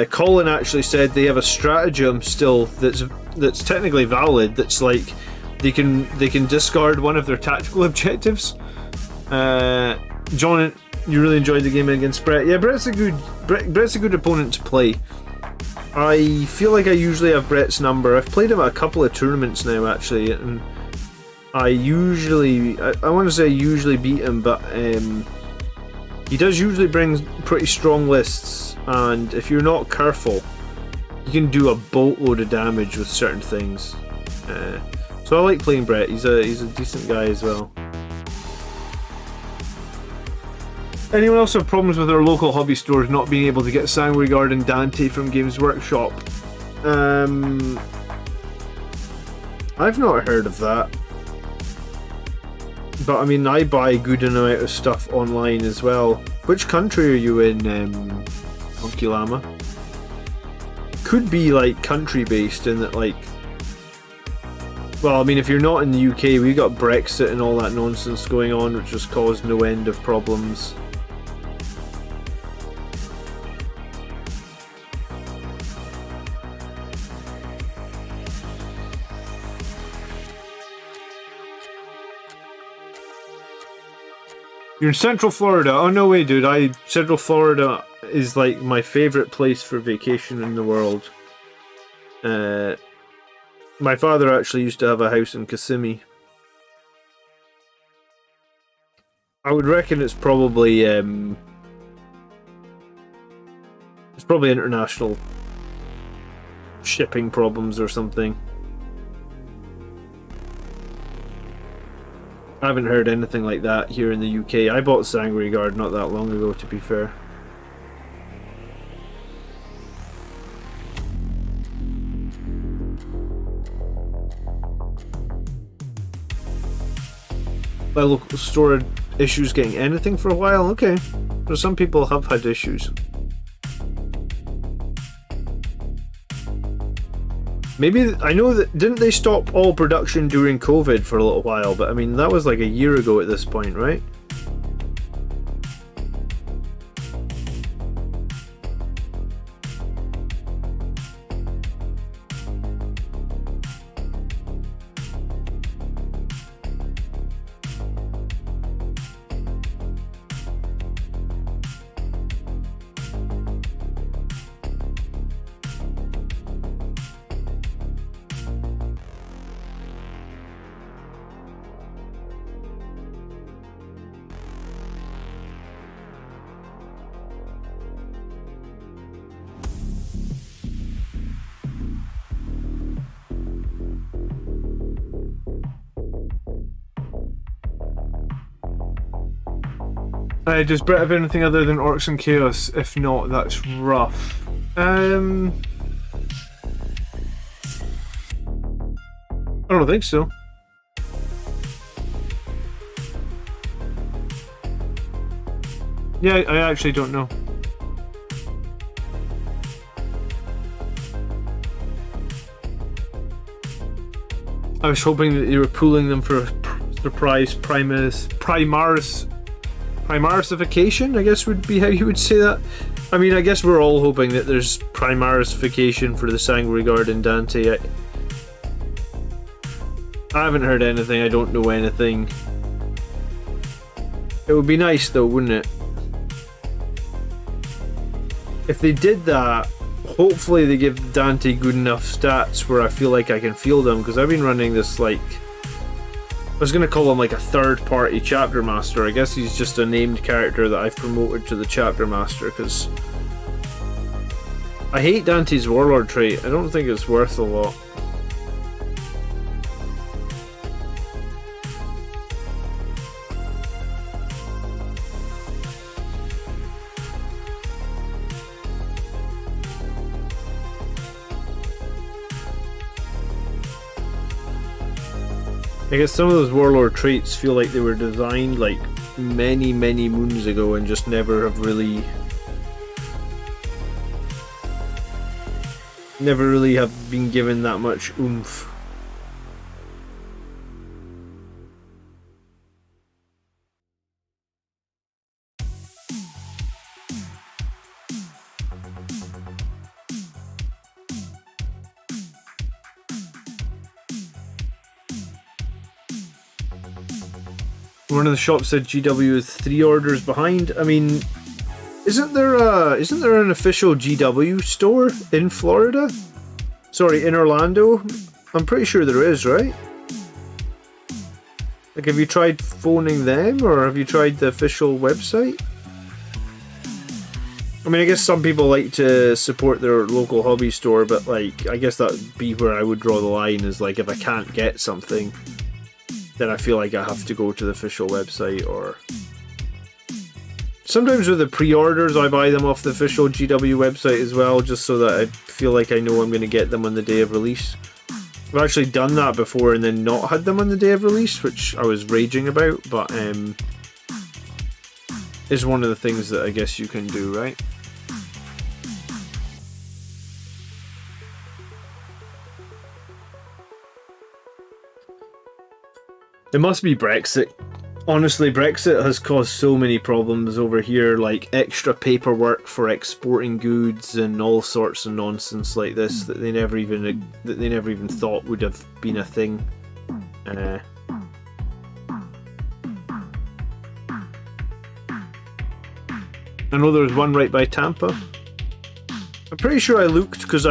Colin actually said they have a stratagem still that's technically valid. That's like they can discard one of their tactical objectives. John, you really enjoyed the game against Brett. Yeah, Brett's a good opponent to play. I feel like I usually have Brett's number. I've played him at a couple of tournaments now, actually, and I want to say I usually beat him, but he does usually bring pretty strong lists, and if you're not careful, you can do a boatload of damage with certain things. So I like playing Brett. He's a decent guy as well. Anyone else have problems with our local hobby stores not being able to get Sanguinary Guard and Dante from Games Workshop? I've not heard of that. But I mean, I buy a good amount of stuff online as well. Which country are you in, Monkey Llama? Could be like country based in that, like... Well, I mean, if you're not in the UK, we've got Brexit and all that nonsense going on, which has caused no end of problems. You're in Central Florida. Oh, no way, dude. Central Florida is like my favorite place for vacation in the world. My father actually used to have a house in Kissimmee. I would reckon it's probably international shipping problems or something. I haven't heard anything like that here in the UK. I bought Sanguinary Guard not that long ago, to be fair. My local store had issues getting anything for a while? Okay. But some people have had issues. Maybe, I know that, didn't they stop all production during COVID for a little while? But I mean, that was like a year ago at this point, right? Does Brett have anything other than Orcs and Chaos? If not, that's rough. I don't think so. Yeah, I actually don't know. I was hoping that you were pooling them for a surprise Primarisification, I guess would be how you would say that. I mean, I guess we're all hoping that there's Primarisification for the Sanguinary Guard and Dante. I haven't heard anything, I don't know anything. It would be nice though, wouldn't it? If they did that, hopefully they give Dante good enough stats where I feel like I can field him, because I've been running this, like, I was going to call him like a third-party chapter master. I guess he's just a named character that I've promoted to the chapter master, because I hate Dante's warlord trait. I don't think it's worth a lot. I guess some of those warlord traits feel like they were designed like many moons ago and just never have really have been given that much oomph. One of the shops said GW is 3 orders behind. I mean, isn't there an official GW store in Florida? Sorry, in Orlando? I'm pretty sure there is, right? Like, have you tried phoning them, or have you tried the official website? I mean, I guess some people like to support their local hobby store, but like, I guess that would be where I would draw the line, is like, if I can't get something, then I feel like I have to go to the official website. Or sometimes with the pre-orders, I buy them off the official GW website as well, just so that I feel like I know I'm going to get them on the day of release. I've actually done that before and then not had them on the day of release, which I was raging about, but is one of the things that I guess you can do, right? It must be Brexit. Honestly, Brexit has caused so many problems over here, like extra paperwork for exporting goods and all sorts of nonsense like this that they never even thought would have been a thing. I know there was one right by Tampa. I'm pretty sure I looked because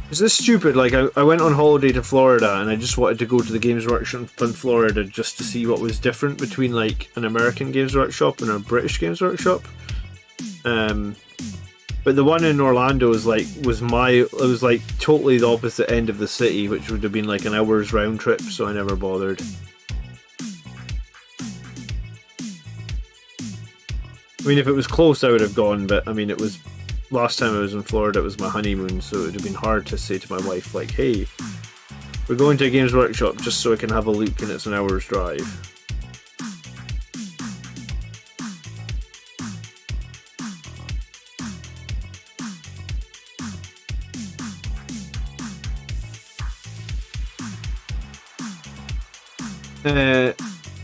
is this stupid? Like, I went on holiday to Florida and I just wanted to go to the Games Workshop in Florida just to see what was different between like an American Games Workshop and a British Games Workshop. But the one in Orlando was like totally the opposite end of the city, which would have been like an hour's round trip, so I never bothered. I mean, if it was close I would have gone, but I mean, it was... Last time I was in Florida, it was my honeymoon, so it would have been hard to say to my wife, like, hey, we're going to a Games Workshop just so I can have a look and it's an hour's drive.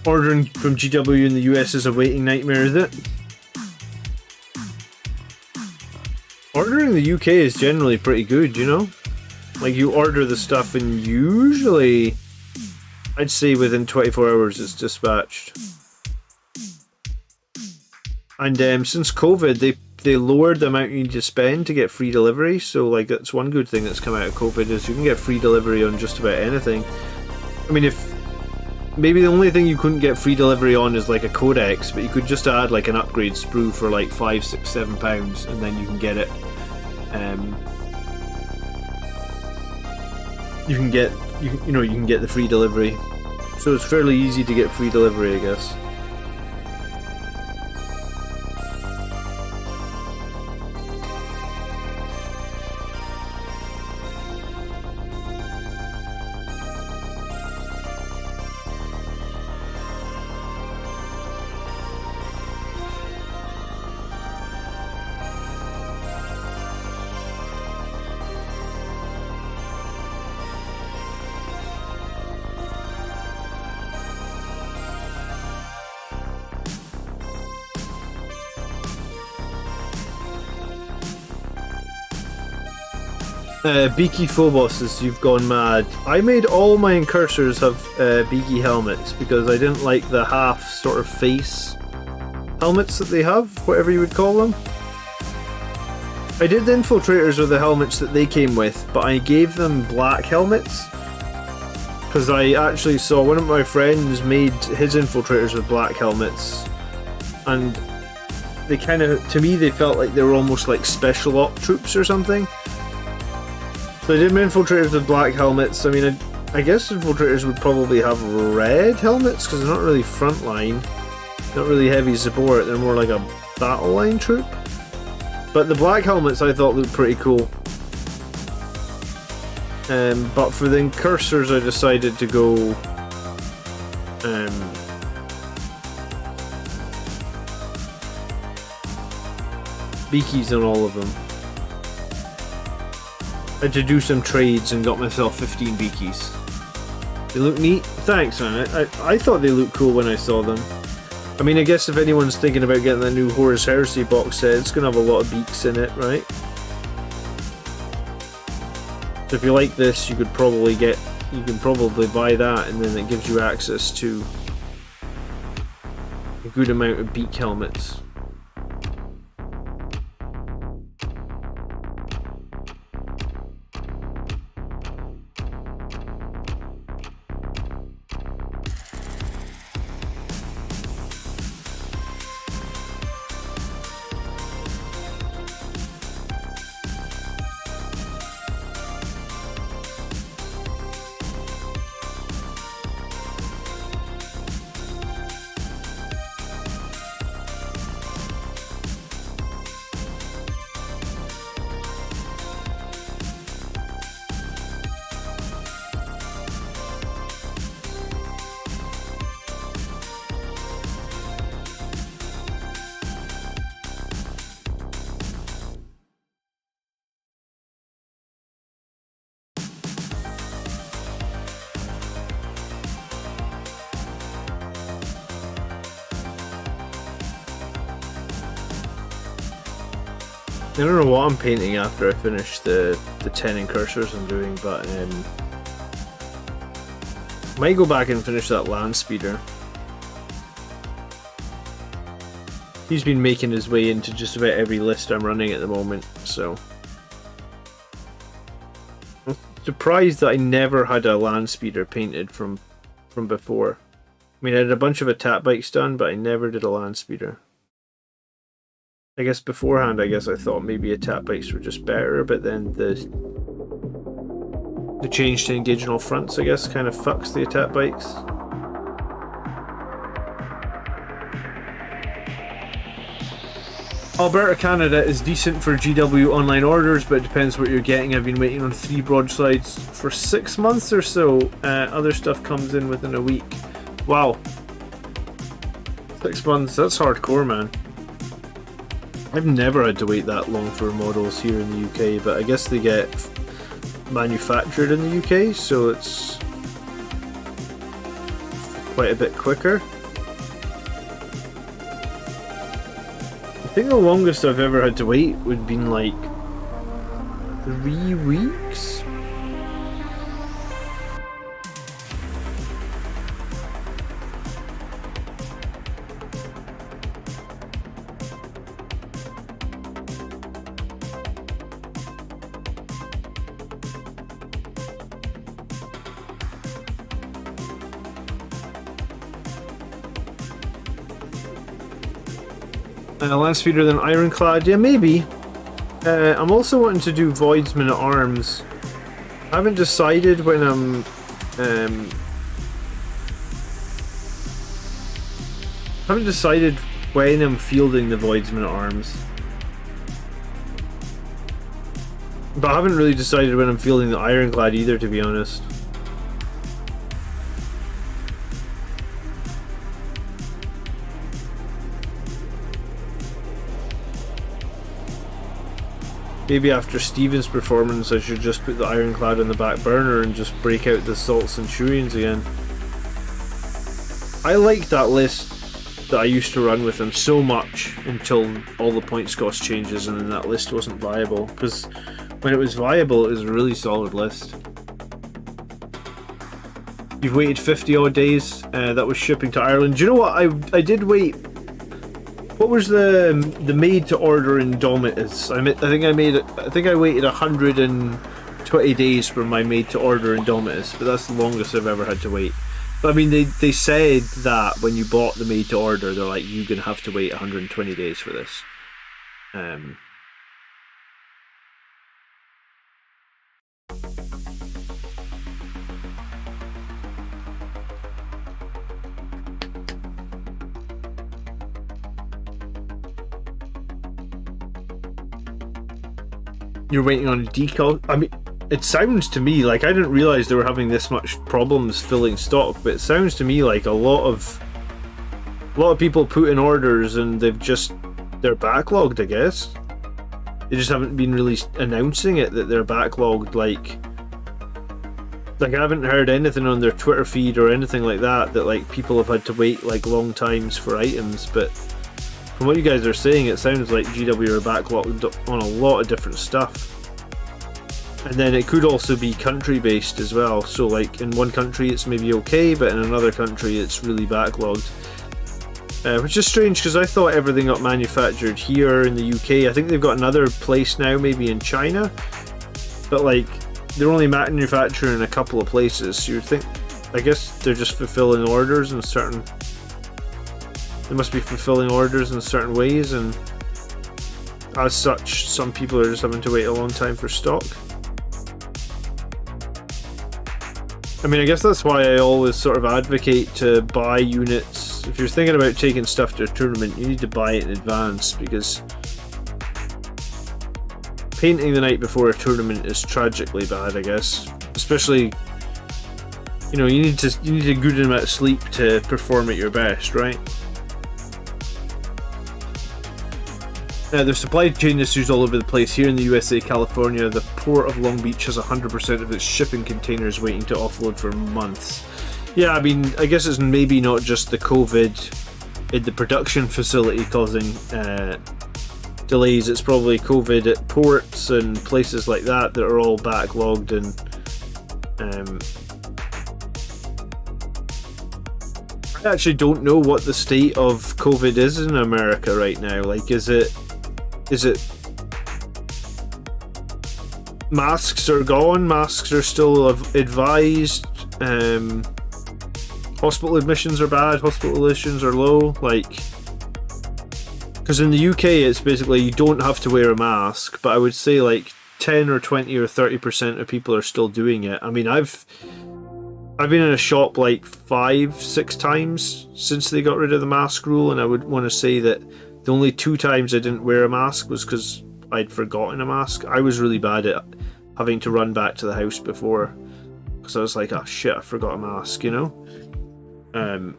Ordering from GW in the US is a waiting nightmare, is it? Ordering in the UK is generally pretty good, you know? Like, you order the stuff and usually, I'd say within 24 hours it's dispatched. And since COVID, they lowered the amount you need to spend to get free delivery, so like, that's one good thing that's come out of COVID, is you can get free delivery on just about anything. I mean, maybe the only thing you couldn't get free delivery on is like a codex, but you could just add like an upgrade sprue for like £5, £6, £7 and then you can get it. You can get the free delivery. So it's fairly easy to get free delivery, I guess. Beaky Phobos, you've gone mad. I made all my incursors have beaky helmets because I didn't like the half sort of face helmets that they have, whatever you would call them. I did the infiltrators with the helmets that they came with, but I gave them black helmets because I actually saw one of my friends made his infiltrators with black helmets, and they kind of, to me, they felt like they were almost like special op troops or something. So I did my infiltrators with black helmets. I mean, I guess infiltrators would probably have red helmets because they're not really frontline, not really heavy support. They're more like a battle line troop. But the black helmets I thought looked pretty cool. But for the incursors, I decided to go beakies on all of them. I had to do some trades and got myself 15 beakies. They look neat. Thanks, man. I thought they looked cool when I saw them. I mean, I guess if anyone's thinking about getting the new Horus Heresy box set, it's going to have a lot of beaks in it, right? So if you like this, you can probably buy that, and then it gives you access to a good amount of beak helmets. I don't know what I'm painting after I finish the 10 incursors I'm doing, but might go back and finish that land speeder. He's been making his way into just about every list I'm running at the moment, so I'm surprised that I never had a land speeder painted from before. I mean, I had a bunch of attack bikes done, but I never did a land speeder. I guess beforehand, I thought maybe attack bikes were just better, but then the change to engage on all fronts, I guess, kind of fucks the attack bikes. Alberta, Canada is decent for GW online orders, but it depends what you're getting. I've been waiting on 3 broadsides for 6 months or so. Other stuff comes in within a week. Wow. 6 months, that's hardcore, man. I've never had to wait that long for models here in the UK, but I guess they get manufactured in the UK, so it's quite a bit quicker. I think the longest I've ever had to wait would have been like 3 weeks. Land speeder than Ironclad, yeah, maybe. I'm also wanting to do Voidsman at Arms. I haven't decided when I'm fielding the Voidsman at Arms. But I haven't really decided when I'm fielding the Ironclad either, to be honest. Maybe after Steven's performance I should just put the Ironclad on the back burner and just break out the Assault Centurions again. I liked that list that I used to run with him so much until all the points cost changes and then that list wasn't viable, because When it was viable, it was a really solid list. You've waited 50 odd days. That was shipping to Ireland. Do you know what? I did wait. What was the made to order Indomitus? I think I waited 120 days for my made to order Indomitus, but that's the longest I've ever had to wait. But I mean, they said that when you bought the made to order, they're like, you're gonna have to wait 120 days for this. You're waiting on a decal. I mean, it sounds to me like, I didn't realize they were having this much problems filling stock, but it sounds to me like a lot of people put in orders and they're backlogged, I guess. They just haven't been really announcing it that they're backlogged. Like I haven't heard anything on their Twitter feed or anything like that like people have had to wait like long times for items, but from what you guys are saying, it sounds like GW are backlogged on a lot of different stuff. And then it could also be country based as well. So like in one country it's maybe okay, but in another country it's really backlogged. Which is strange because I thought everything got manufactured here in the UK. I think they've got another place now, maybe in China. But like, they're only manufacturing in a couple of places. So you'd think, I guess they're just fulfilling orders in certain... They must be fulfilling orders in certain ways, and as such, some people are just having to wait a long time for stock. I mean, I guess that's why I always sort of advocate to buy units. If you're thinking about taking stuff to a tournament, you need to buy it in advance, because painting the night before a tournament is tragically bad, I guess. Especially, you know, you need a good amount of sleep to perform at your best, right? There's supply chain issues all over the place. Here in the USA, California, the port of Long Beach has 100% of its shipping containers waiting to offload for months. Yeah, I mean, I guess it's maybe not just the COVID in the production facility causing delays. It's probably COVID at ports and places like that that are all backlogged, and I actually don't know what the state of COVID is in America right now. Like, is it masks are gone, masks are still advised, hospital admissions are bad, hospital admissions are low, like, because in the UK it's basically you don't have to wear a mask, but I would say like 10 or 20 or 30% of people are still doing it. I mean, I've been in a shop like 5-6 times since they got rid of the mask rule, and I would want to say that the only 2 times I didn't wear a mask was because I'd forgotten a mask. I was really bad at having to run back to the house before, because I was like, oh shit, I forgot a mask, you know? And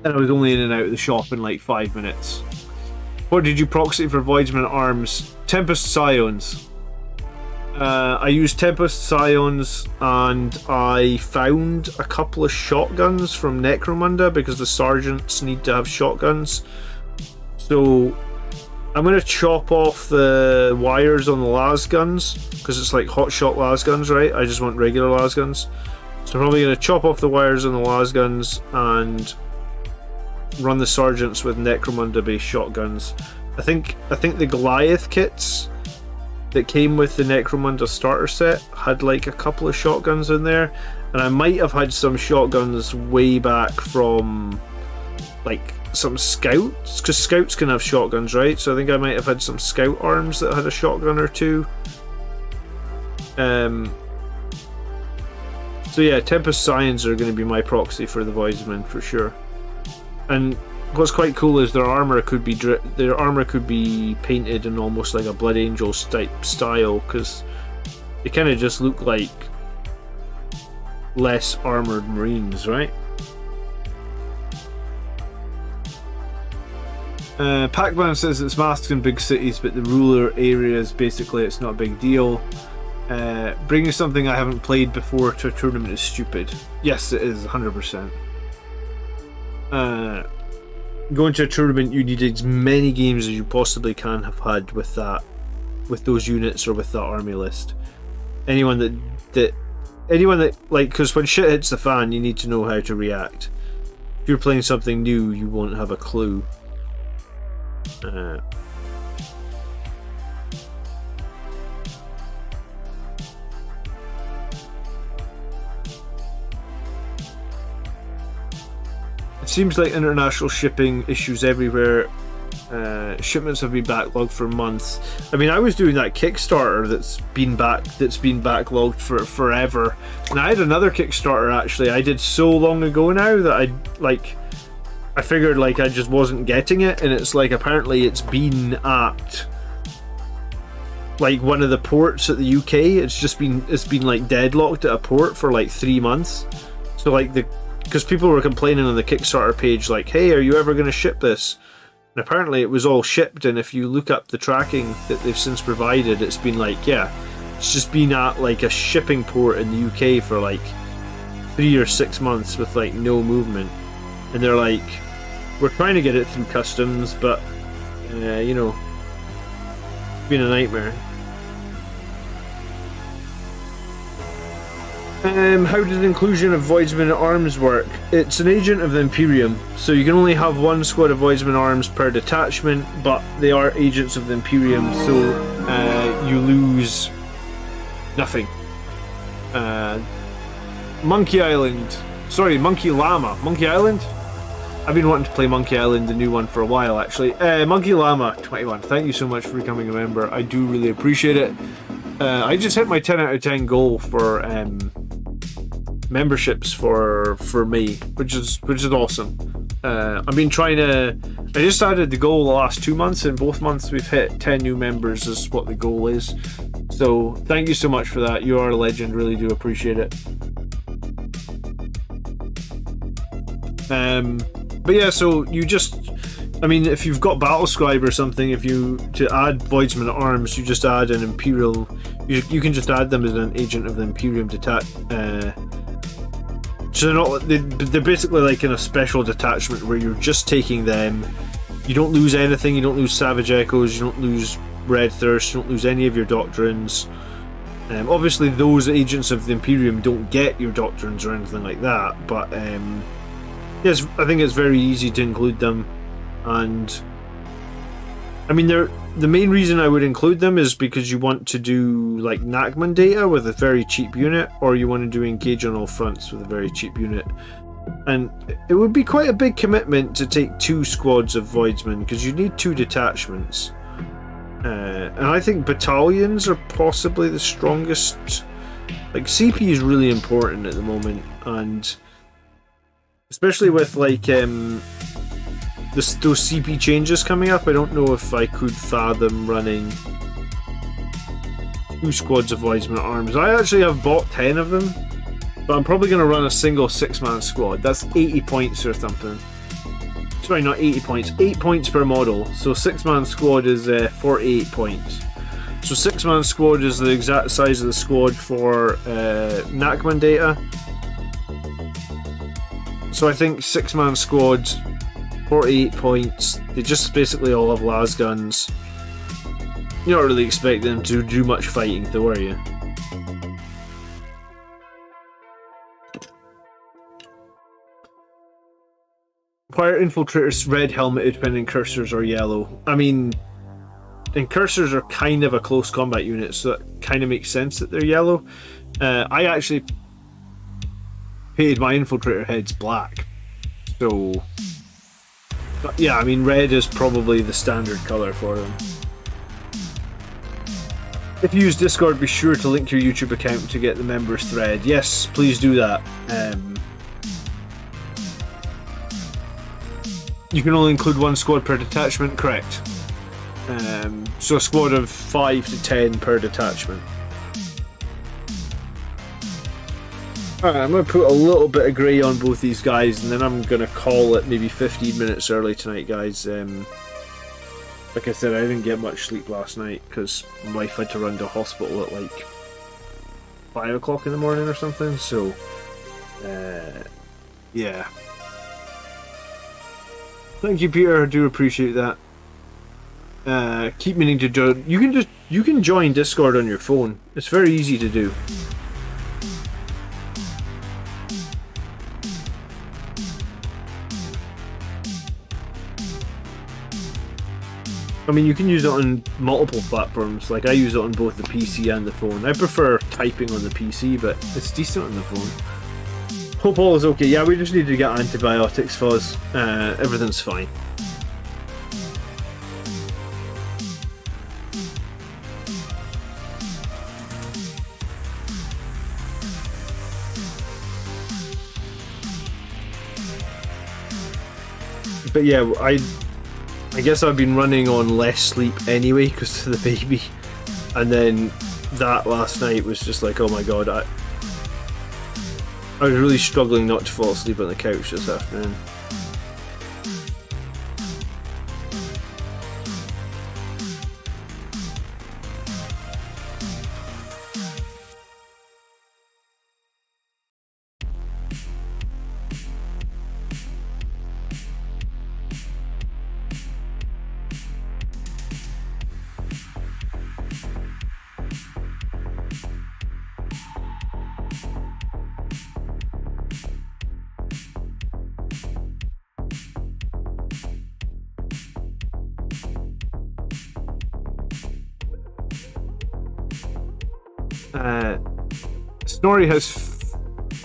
I was only in and out of the shop in like 5 minutes. What did you proxy for Voidsman arms? Tempest Scions. I used Tempest Scions, and I found a couple of shotguns from Necromunda because the sergeants need to have shotguns. So I'm going to chop off the wires on the las guns, because it's like hot shot las guns, right? I just want regular las guns. So I'm probably going to chop off the wires on the las guns and run the sergeants with Necromunda based shotguns. I think the Goliath kits that came with the Necromunda starter set had like a couple of shotguns in there, and I might have had some shotguns way back from like some scouts, because scouts can have shotguns, right? So I think I might have had some scout arms that had a shotgun or two. So yeah, Tempest Scions are going to be my proxy for the Voidsmen for sure. And what's quite cool is their armor could be painted in almost like a Blood Angels type style, because they kind of just look like less armored Marines, right? Pac-Man says it's masks in big cities, but the rural areas, basically it's not a big deal. Bringing something I haven't played before to a tournament is stupid. Yes, it is, 100%. Going to a tournament, you need as many games as you possibly can have had with that with those units or with that army list. Anyone that like, because when shit hits the fan, you need to know how to react. If you're playing something new, you won't have a clue. It seems like international shipping issues everywhere. Shipments have been backlogged for months. I mean, I was doing that Kickstarter that's been backlogged for forever, and I had another Kickstarter actually I did so long ago now that I figured like I just wasn't getting it, and it's like apparently it's been at like one of the ports at the UK. It's been like deadlocked at a port for like 3 months. So like because people were complaining on the Kickstarter page like, hey, are you ever going to ship this? And apparently it was all shipped, and if you look up the tracking that they've since provided, it's been like, yeah, it's just been at like a shipping port in the UK for like 3 or 6 months with like no movement. And they're like, we're trying to get it through customs, but you know, it's been a nightmare. How does the inclusion of Voidsmen at Arms work? It's an agent of the Imperium, so you can only have one squad of Voidsmen at Arms per detachment, but they are agents of the Imperium, so you lose nothing. Monkey Island. Sorry, Monkey Llama. Monkey Island? I've been wanting to play Monkey Island, the new one, for a while actually. Monkey Llama 21, thank you so much for becoming a member. I do really appreciate it. I just hit my 10 out of 10 goal for memberships for me, which is awesome. I've been trying to. I just added the goal the last 2 months, and both months we've hit 10 new members is what the goal is. So thank you so much for that. You are a legend. Really do appreciate it. But yeah, so you just. I mean, if you've got Battlescribe or something, to add Voidsmen at Arms, you just add an Imperial. You can just add them as an agent of the Imperium so they're basically like in a special detachment where you're just taking them. You don't lose anything. You don't lose Savage Echoes. You don't lose Red Thirst. You don't lose any of your doctrines. Obviously, those agents of the Imperium don't get your doctrines or anything like that. But yes, I think it's very easy to include them. And I mean, the main reason I would include them is because you want to do like Nachman data with a very cheap unit, or you want to do Engage on All Fronts with a very cheap unit. And it would be quite a big commitment to take 2 squads of Voidsmen, because you need 2 detachments. And I think battalions are possibly the strongest. Like CP is really important at the moment, and especially with like those CP changes coming up, I don't know if I could fathom running 2 squads of Voidsmen at Arms. I actually have bought 10 of them, but I'm probably going to run a single 6-man squad. That's 80 points or something. Sorry, not 80 points. 8 points per model. So 6-man squad is 48 points. So 6-man squad is the exact size of the squad for Nachman data. So I think 6-man squad, 48 points. They just basically all have las guns. You don't really expect them to do much fighting, though, are you? Why are infiltrators red helmeted when incursors are yellow? I mean, incursors are kind of a close combat unit, so that kind of makes sense that they're yellow. I actually painted my infiltrator heads black, so. But yeah, I mean, red is probably the standard colour for them. If you use Discord, be sure to link your YouTube account to get the members thread. Yes, please do that. You can only include 1 squad per detachment, correct. So a squad of 5 to 10 per detachment. Alright, I'm going to put a little bit of grey on both these guys, and then I'm going to call it maybe 15 minutes early tonight, guys. Like I said, I didn't get much sleep last night because my wife had to run to hospital at like 5 o'clock in the morning or something, so yeah. Thank you, Peter, I do appreciate that. keep meaning to join. You can join Discord on your phone. It's very easy to do. I mean, you can use it on multiple platforms. Like, I use it on both the PC and the phone. I prefer typing on the PC, but it's decent on the phone. Hope all is okay. Yeah, we just need to get antibiotics, Fuzz. Everything's fine. But yeah, I guess I've been running on less sleep anyway because of the baby, and then that last night was just like, oh my god, I was really struggling not to fall asleep on the couch this afternoon. Snorri has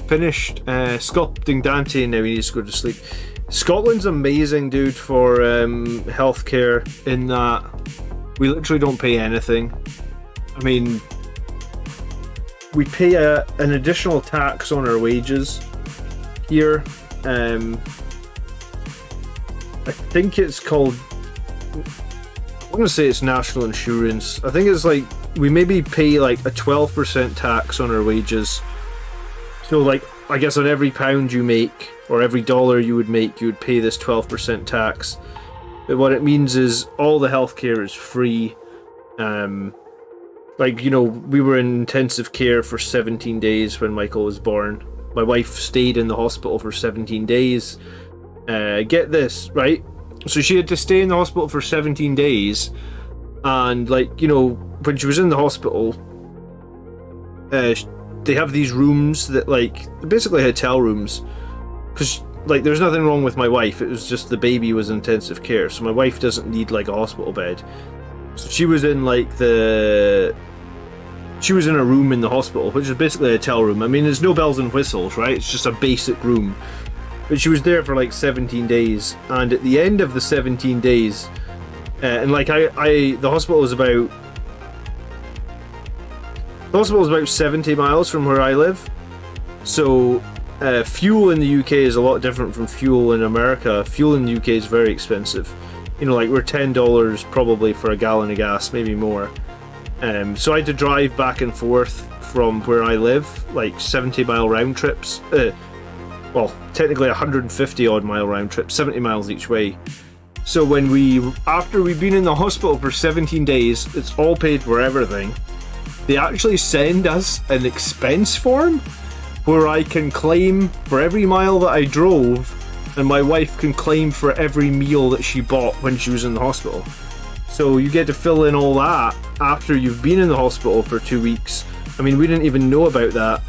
finished sculpting Dante and now he needs to go to sleep. Scotland's amazing, dude, for healthcare in that we literally don't pay anything. I mean, we pay an additional tax on our wages here. I think it's called, I'm going to say it's national insurance. I think it's like, we maybe pay like a 12% tax on our wages. So like, I guess on every pound you make, or every dollar you would make, you would pay this 12% tax. But what it means is all the healthcare is free. Like, you know, we were in intensive care for 17 days when Michael was born. My wife stayed in the hospital for 17 days. Get this, right? So she had to stay in the hospital for 17 days. And like, you know, when she was in the hospital, they have these rooms that, like, basically hotel rooms, because like there's nothing wrong with my wife, it was just the baby was in intensive care, so my wife doesn't need like a hospital bed. So she was in like she was in a room in the hospital, which is basically a hotel room. I mean, there's no bells and whistles, right? It's just a basic room. But she was there for like 17 days, and at the end of the 17 days, and like the hospital was about 70 miles from where I live. So fuel in the UK is a lot different from fuel in America. Fuel in the UK is very expensive. You know, like we're $10 probably for a gallon of gas, maybe more. So I had to drive back and forth from where I live, like 70-mile round trips. Well, technically 150 odd mile round trips, 70 miles each way. So after we've been in the hospital for 17 days, it's all paid for everything. They actually send us an expense form where I can claim for every mile that I drove, and my wife can claim for every meal that she bought when she was in the hospital. So you get to fill in all that after you've been in the hospital for 2 weeks. I mean, we didn't even know about that.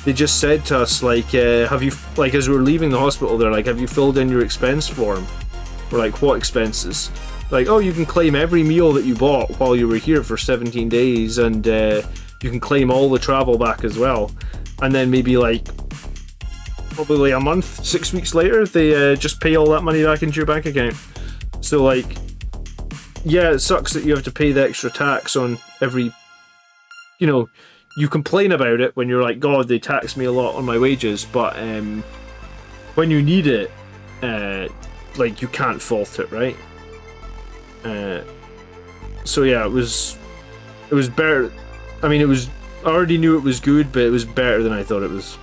They just said to us, like, have you, like, as we were leaving the hospital, they're like, have you filled in your expense form? We're like, what expenses? Like, oh, you can claim every meal that you bought while you were here for 17 days, and you can claim all the travel back as well. And then maybe like probably a month, 6 weeks later, they just pay all that money back into your bank account. So like, yeah, it sucks that you have to pay the extra tax on every, you know, you complain about it when you're like, God, they tax me a lot on my wages, but when you need it, like, you can't fault it, right? So yeah, it was better. I mean, I already knew it was good, but it was better than I thought it was,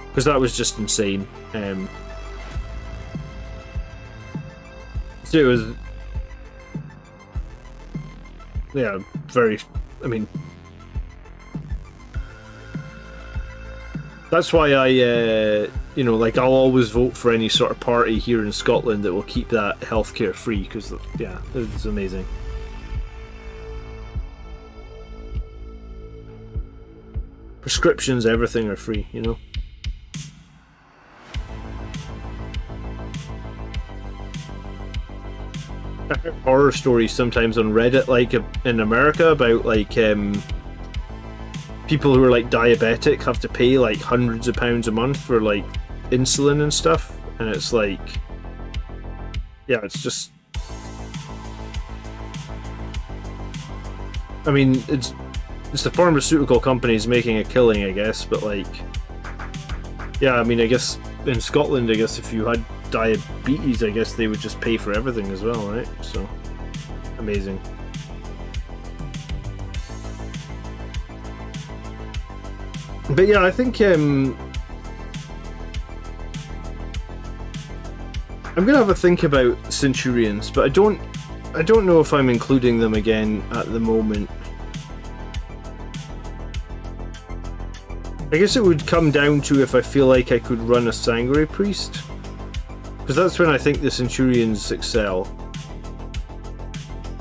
because that was just insane. So it was, yeah, very, I mean, that's why I you know, like I'll always vote for any sort of party here in Scotland that will keep that healthcare free, because yeah, it's amazing. Prescriptions, everything are free, you know. I hear horror stories sometimes on Reddit, like in America, about like people who are like diabetic have to pay like hundreds of pounds a month for like insulin and stuff, and it's like, yeah, it's just, I mean, it's the pharmaceutical companies making a killing, I guess, but like, yeah, I mean, I guess in Scotland, I guess if you had diabetes, I guess they would just pay for everything as well, right? So amazing. But yeah, I think I'm gonna have a think about Centurions, but I don't know if I'm including them again at the moment. I guess it would come down to if I feel like I could run a Sanguinary Priest, because that's when I think the Centurions excel.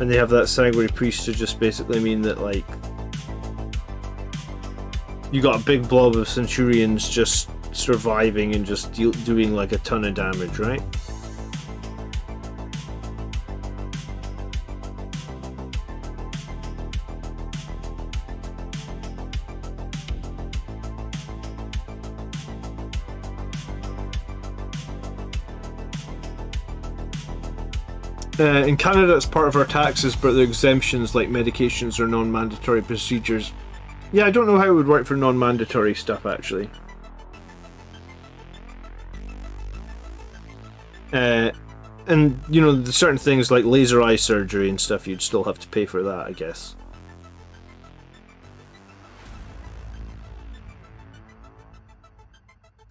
And they have that Sanguinary Priest to just basically mean that, like, you got a big blob of Centurions just surviving and just doing like a ton of damage, right? In Canada, it's part of our taxes, but the exemptions like medications are non-mandatory procedures. Yeah, I don't know how it would work for non-mandatory stuff, actually. And, you know, certain things like laser eye surgery and stuff, you'd still have to pay for that, I guess.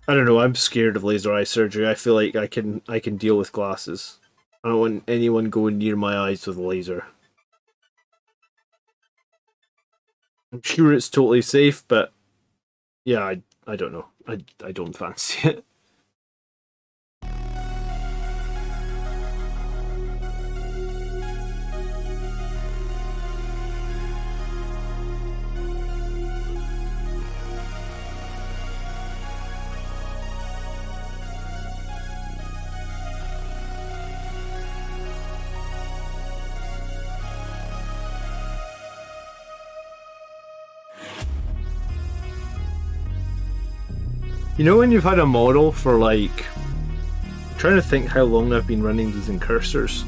I don't know, I'm scared of laser eye surgery. I feel like I can deal with glasses. I don't want anyone going near my eyes with a laser. I'm sure it's totally safe, but yeah, I don't know. I don't fancy it. You know when you've had a model for like, I'm trying to think how long I've been running these incursors.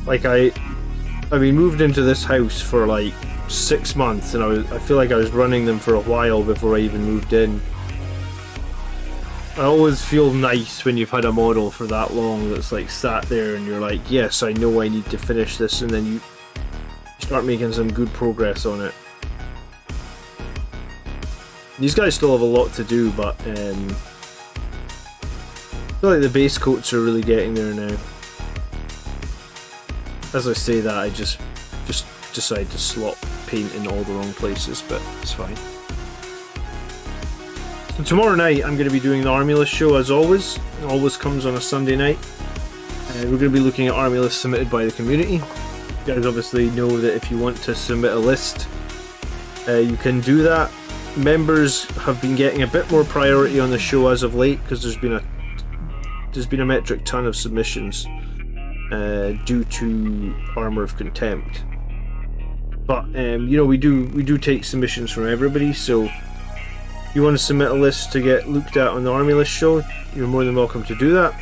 Like we moved into this house for like 6 months, and I feel like I was running them for a while before I even moved in. I always feel nice when you've had a model for that long that's like sat there and you're like, yes, I know I need to finish this, and then you start making some good progress on it. These guys still have a lot to do, but I feel like the base coats are really getting there now. As I say that, I just decide to slot paint in all the wrong places, but it's fine. So tomorrow night I'm going to be doing the Army List show as always. It always comes on a Sunday night. We're going to be looking at Army Lists submitted by the community. You guys obviously know that if you want to submit a list, you can do that. Members have been getting a bit more priority on the show as of late, because there's been a metric ton of submissions due to Armor of Contempt. But you know, we do take submissions from everybody, so if you want to submit a list to get looked at on the Army List show, you're more than welcome to do that.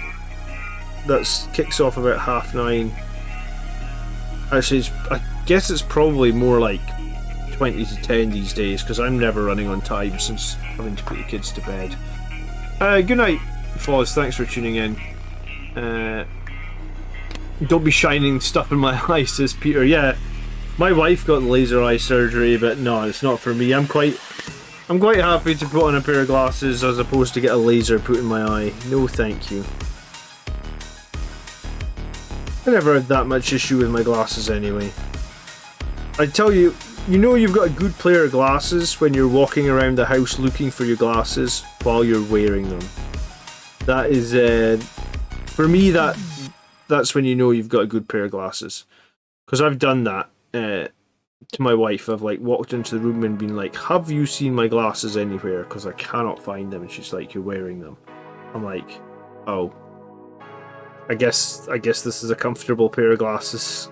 That kicks off about 9:30. Actually, I guess it's probably more like 20 to 10 these days, because I'm never running on time since having to put the kids to bed. Good night, Foz. Thanks for tuning in. Don't be shining stuff in my eyes, says Peter. Yeah, my wife got laser eye surgery, but no, it's not for me. I'm quite happy to put on a pair of glasses as opposed to get a laser put in my eye. No, thank you. I never had that much issue with my glasses anyway. I tell you, you know you've got a good pair of glasses when you're walking around the house looking for your glasses while you're wearing them. That is, for me, that's when you know you've got a good pair of glasses. Because I've done that to my wife. I've like walked into the room and been like, "Have you seen my glasses anywhere? Because I cannot find them." And she's like, "You're wearing them." I'm like, "Oh, I guess this is a comfortable pair of glasses."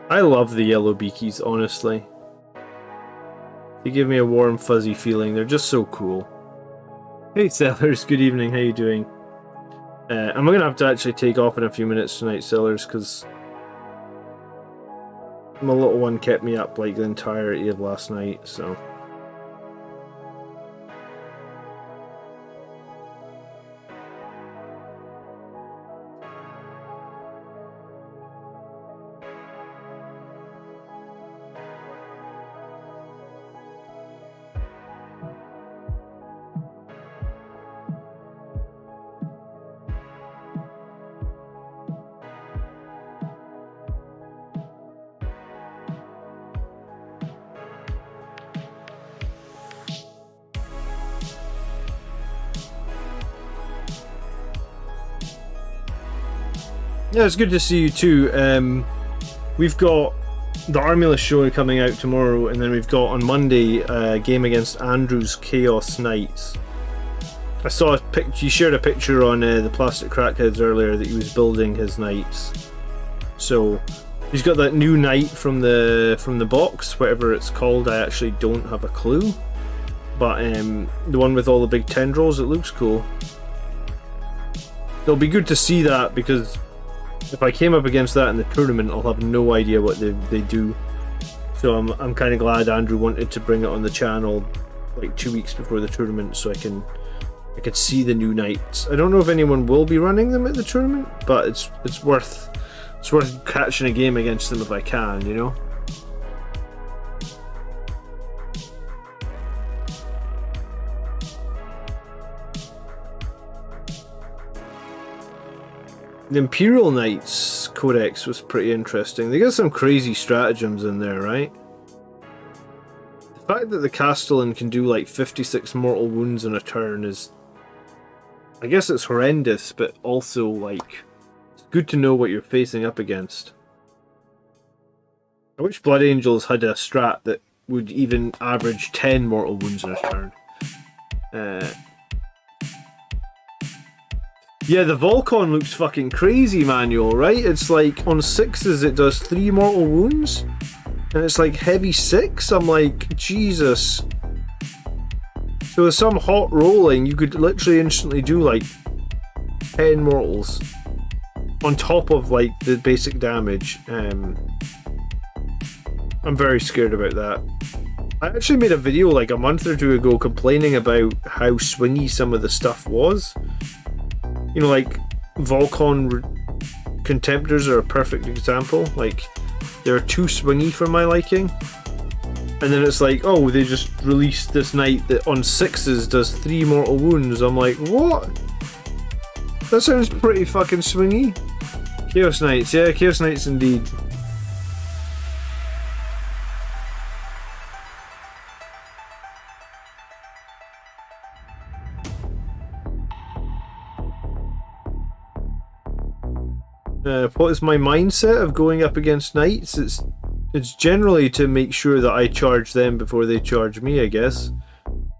I love the yellow beakies, honestly. They give me a warm, fuzzy feeling. They're just so cool. Hey, Sellers. Good evening. How you doing? I'm going to have to actually take off in a few minutes tonight, Sellers, because my little one kept me up like the entirety of last night, so... Yeah, it's good to see you too. We've got the Armulus show coming out tomorrow, and then we've got on Monday a game against Andrew's Chaos Knights. I saw a picture. You shared a picture on the Plastic Crackheads earlier that he was building his knights. So he's got that new knight from the box, whatever it's called. I actually don't have a clue, but the one with all the big tendrils, it looks cool. It'll be good to see that, because if I came up against that in the tournament, I'll have no idea what they do. So I'm kind of glad Andrew wanted to bring it on the channel like 2 weeks before the tournament, so I could see the new knights. I don't know if anyone will be running them at the tournament, but it's worth catching a game against them if I can, you know. The Imperial Knights Codex was pretty interesting. They got some crazy stratagems in there, right? The fact that the Castellan can do like 56 mortal wounds in a turn is... I guess it's horrendous, but also like... It's good to know what you're facing up against. I wish Blood Angels had a strat that would even average 10 mortal wounds in a turn. Yeah, the Volcon looks fucking crazy, Manuel, right? It's like, on 6s it does 3 mortal wounds, and it's like heavy 6? I'm like, Jesus. So with some hot rolling, you could literally instantly do like 10 mortals, on top of like the basic damage. I'm very scared about that. I actually made a video like a month or two ago complaining about how swingy some of the stuff was. You know, like, Volcon Contemptors are a perfect example. Like, they're too swingy for my liking. And then it's like, oh, they just released this knight that on 6s does 3 mortal wounds. I'm like, what? That sounds pretty fucking swingy. Chaos Knights, yeah, Chaos Knights indeed. What is my mindset of going up against knights? It's generally to make sure that I charge them before they charge me, I guess.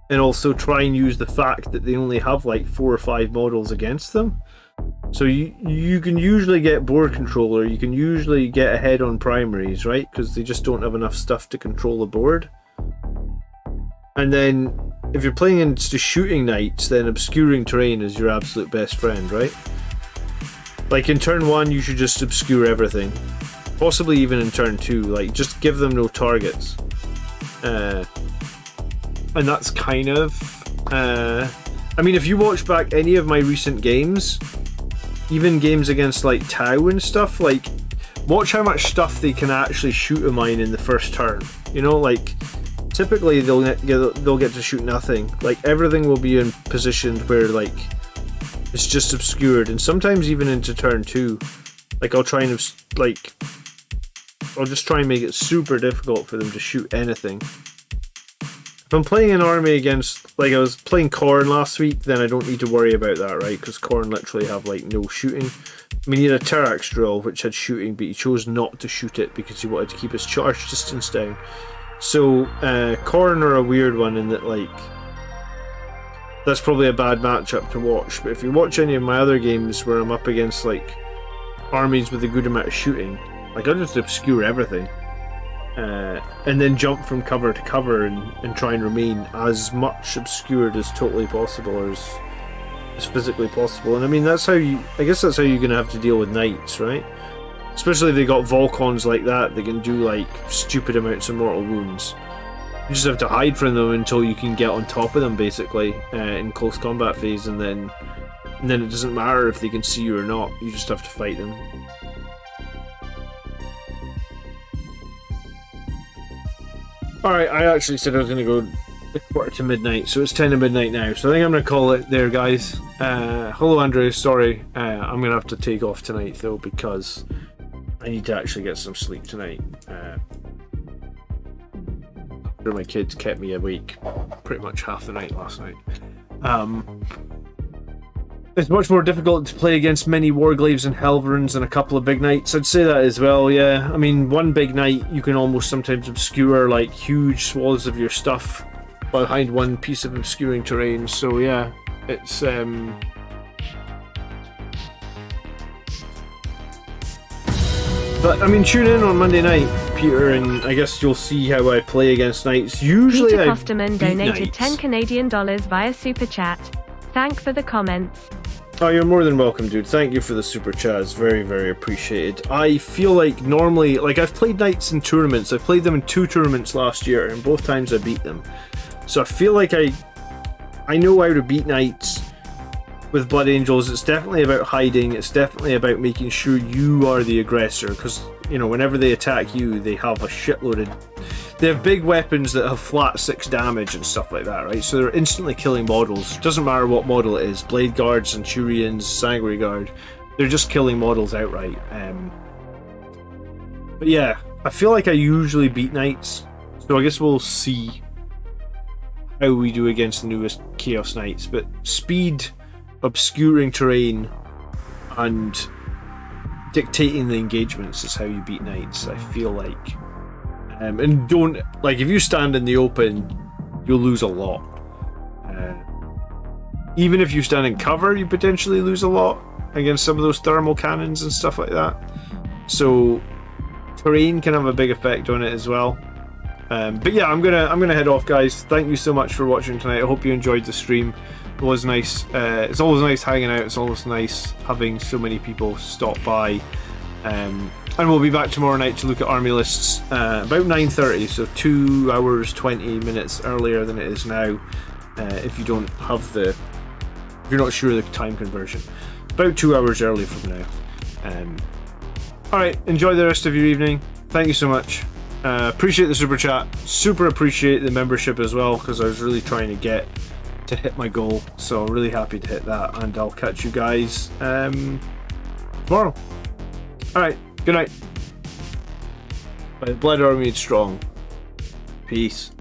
And also try and use the fact that they only have like 4 or 5 models against them. So you can usually get board control, or you can usually get ahead on primaries, right? Because they just don't have enough stuff to control the board. And then if you're playing into shooting knights, then obscuring terrain is your absolute best friend, right? Like in turn 1 you should just obscure everything. Possibly even in turn 2, like just give them no targets. And that's kind of... I mean, if you watch back any of my recent games, even games against like Tau and stuff, like watch how much stuff they can actually shoot of mine in the first turn. You know, like typically they'll get to shoot nothing. Like everything will be in position where like it's just obscured, and sometimes even into turn 2. Like I'll try and I'll just try and make it super difficult for them to shoot anything. If I'm playing an army against, like I was playing Khorne last week, then I don't need to worry about that, right? Because Khorne literally have like no shooting. I mean, he had a Terax drill which had shooting, but he chose not to shoot it because he wanted to keep his charge distance down. So Khorne are a weird one in that, like, that's probably a bad matchup to watch. But if you watch any of my other games where I'm up against like armies with a good amount of shooting, like I'll just obscure everything. And then jump from cover to cover and try and remain as much obscured as totally possible, or as physically possible. And I mean, that's how I guess that's how you're going to have to deal with knights, right? Especially if they got Volcons like that, they can do like stupid amounts of mortal wounds. You just have to hide from them until you can get on top of them, basically, in close combat phase, and then it doesn't matter if they can see you or not, you just have to fight them. Alright, I actually said I was going to go a quarter to midnight, so it's 10 to midnight now, so I think I'm going to call it there, guys. Hello, Andre, sorry. I'm going to have to take off tonight, though, because I need to actually get some sleep tonight. My kids kept me awake pretty much half the night last night. It's much more difficult to play against many Warglaves and Helverins and a couple of big knights. I'd say that as well, yeah. I mean, one big knight, you can almost sometimes obscure like huge swaths of your stuff behind one piece of obscuring terrain. So yeah, it's But I mean, tune in on Monday night, Peter, and I guess you'll see how I play against knights. Usually Peter I Costerman beat donated knights. $10 Canadian via Super Chat. Thank for the comments. Oh, you're more than welcome, dude. Thank you for the super chat. It's very, very appreciated. I feel like normally, like I've played knights in tournaments. I played them in 2 tournaments last year, and both times I beat them. So I feel like I know how to beat knights with Blood Angels. It's definitely about hiding. It's definitely about making sure you are the aggressor, because, you know, whenever they attack you, they have a shitload of... They have big weapons that have flat 6 damage and stuff like that, right? So they're instantly killing models. Doesn't matter what model it is. Blade Guard, Centurions, Sanguinary Guard. They're just killing models outright. But yeah, I feel like I usually beat knights. So I guess we'll see how we do against the newest Chaos Knights. But speed, obscuring terrain, and dictating the engagements is how you beat knights, I feel like. And don't, like, if you stand in the open, you'll lose a lot. Even if you stand in cover, you potentially lose a lot against some of those thermal cannons and stuff like that. So terrain can have a big effect on it as well. But yeah, I'm gonna head off, guys. Thank you so much for watching tonight. I hope you enjoyed the stream. It was nice. It's always nice hanging out. It's always nice having so many people stop by. And we'll be back tomorrow night to look at army lists about 9:30, so 2 hours 20 minutes earlier than it is now. If you don't have the, if you're not sure of the time conversion, about 2 hours early from now. All right, enjoy the rest of your evening. Thank you so much. Appreciate the super chat. Super appreciate the membership as well, because I was really trying to hit my goal. So really happy to hit that, and I'll catch you guys tomorrow. All right. Good night. By the blood army is strong. Peace.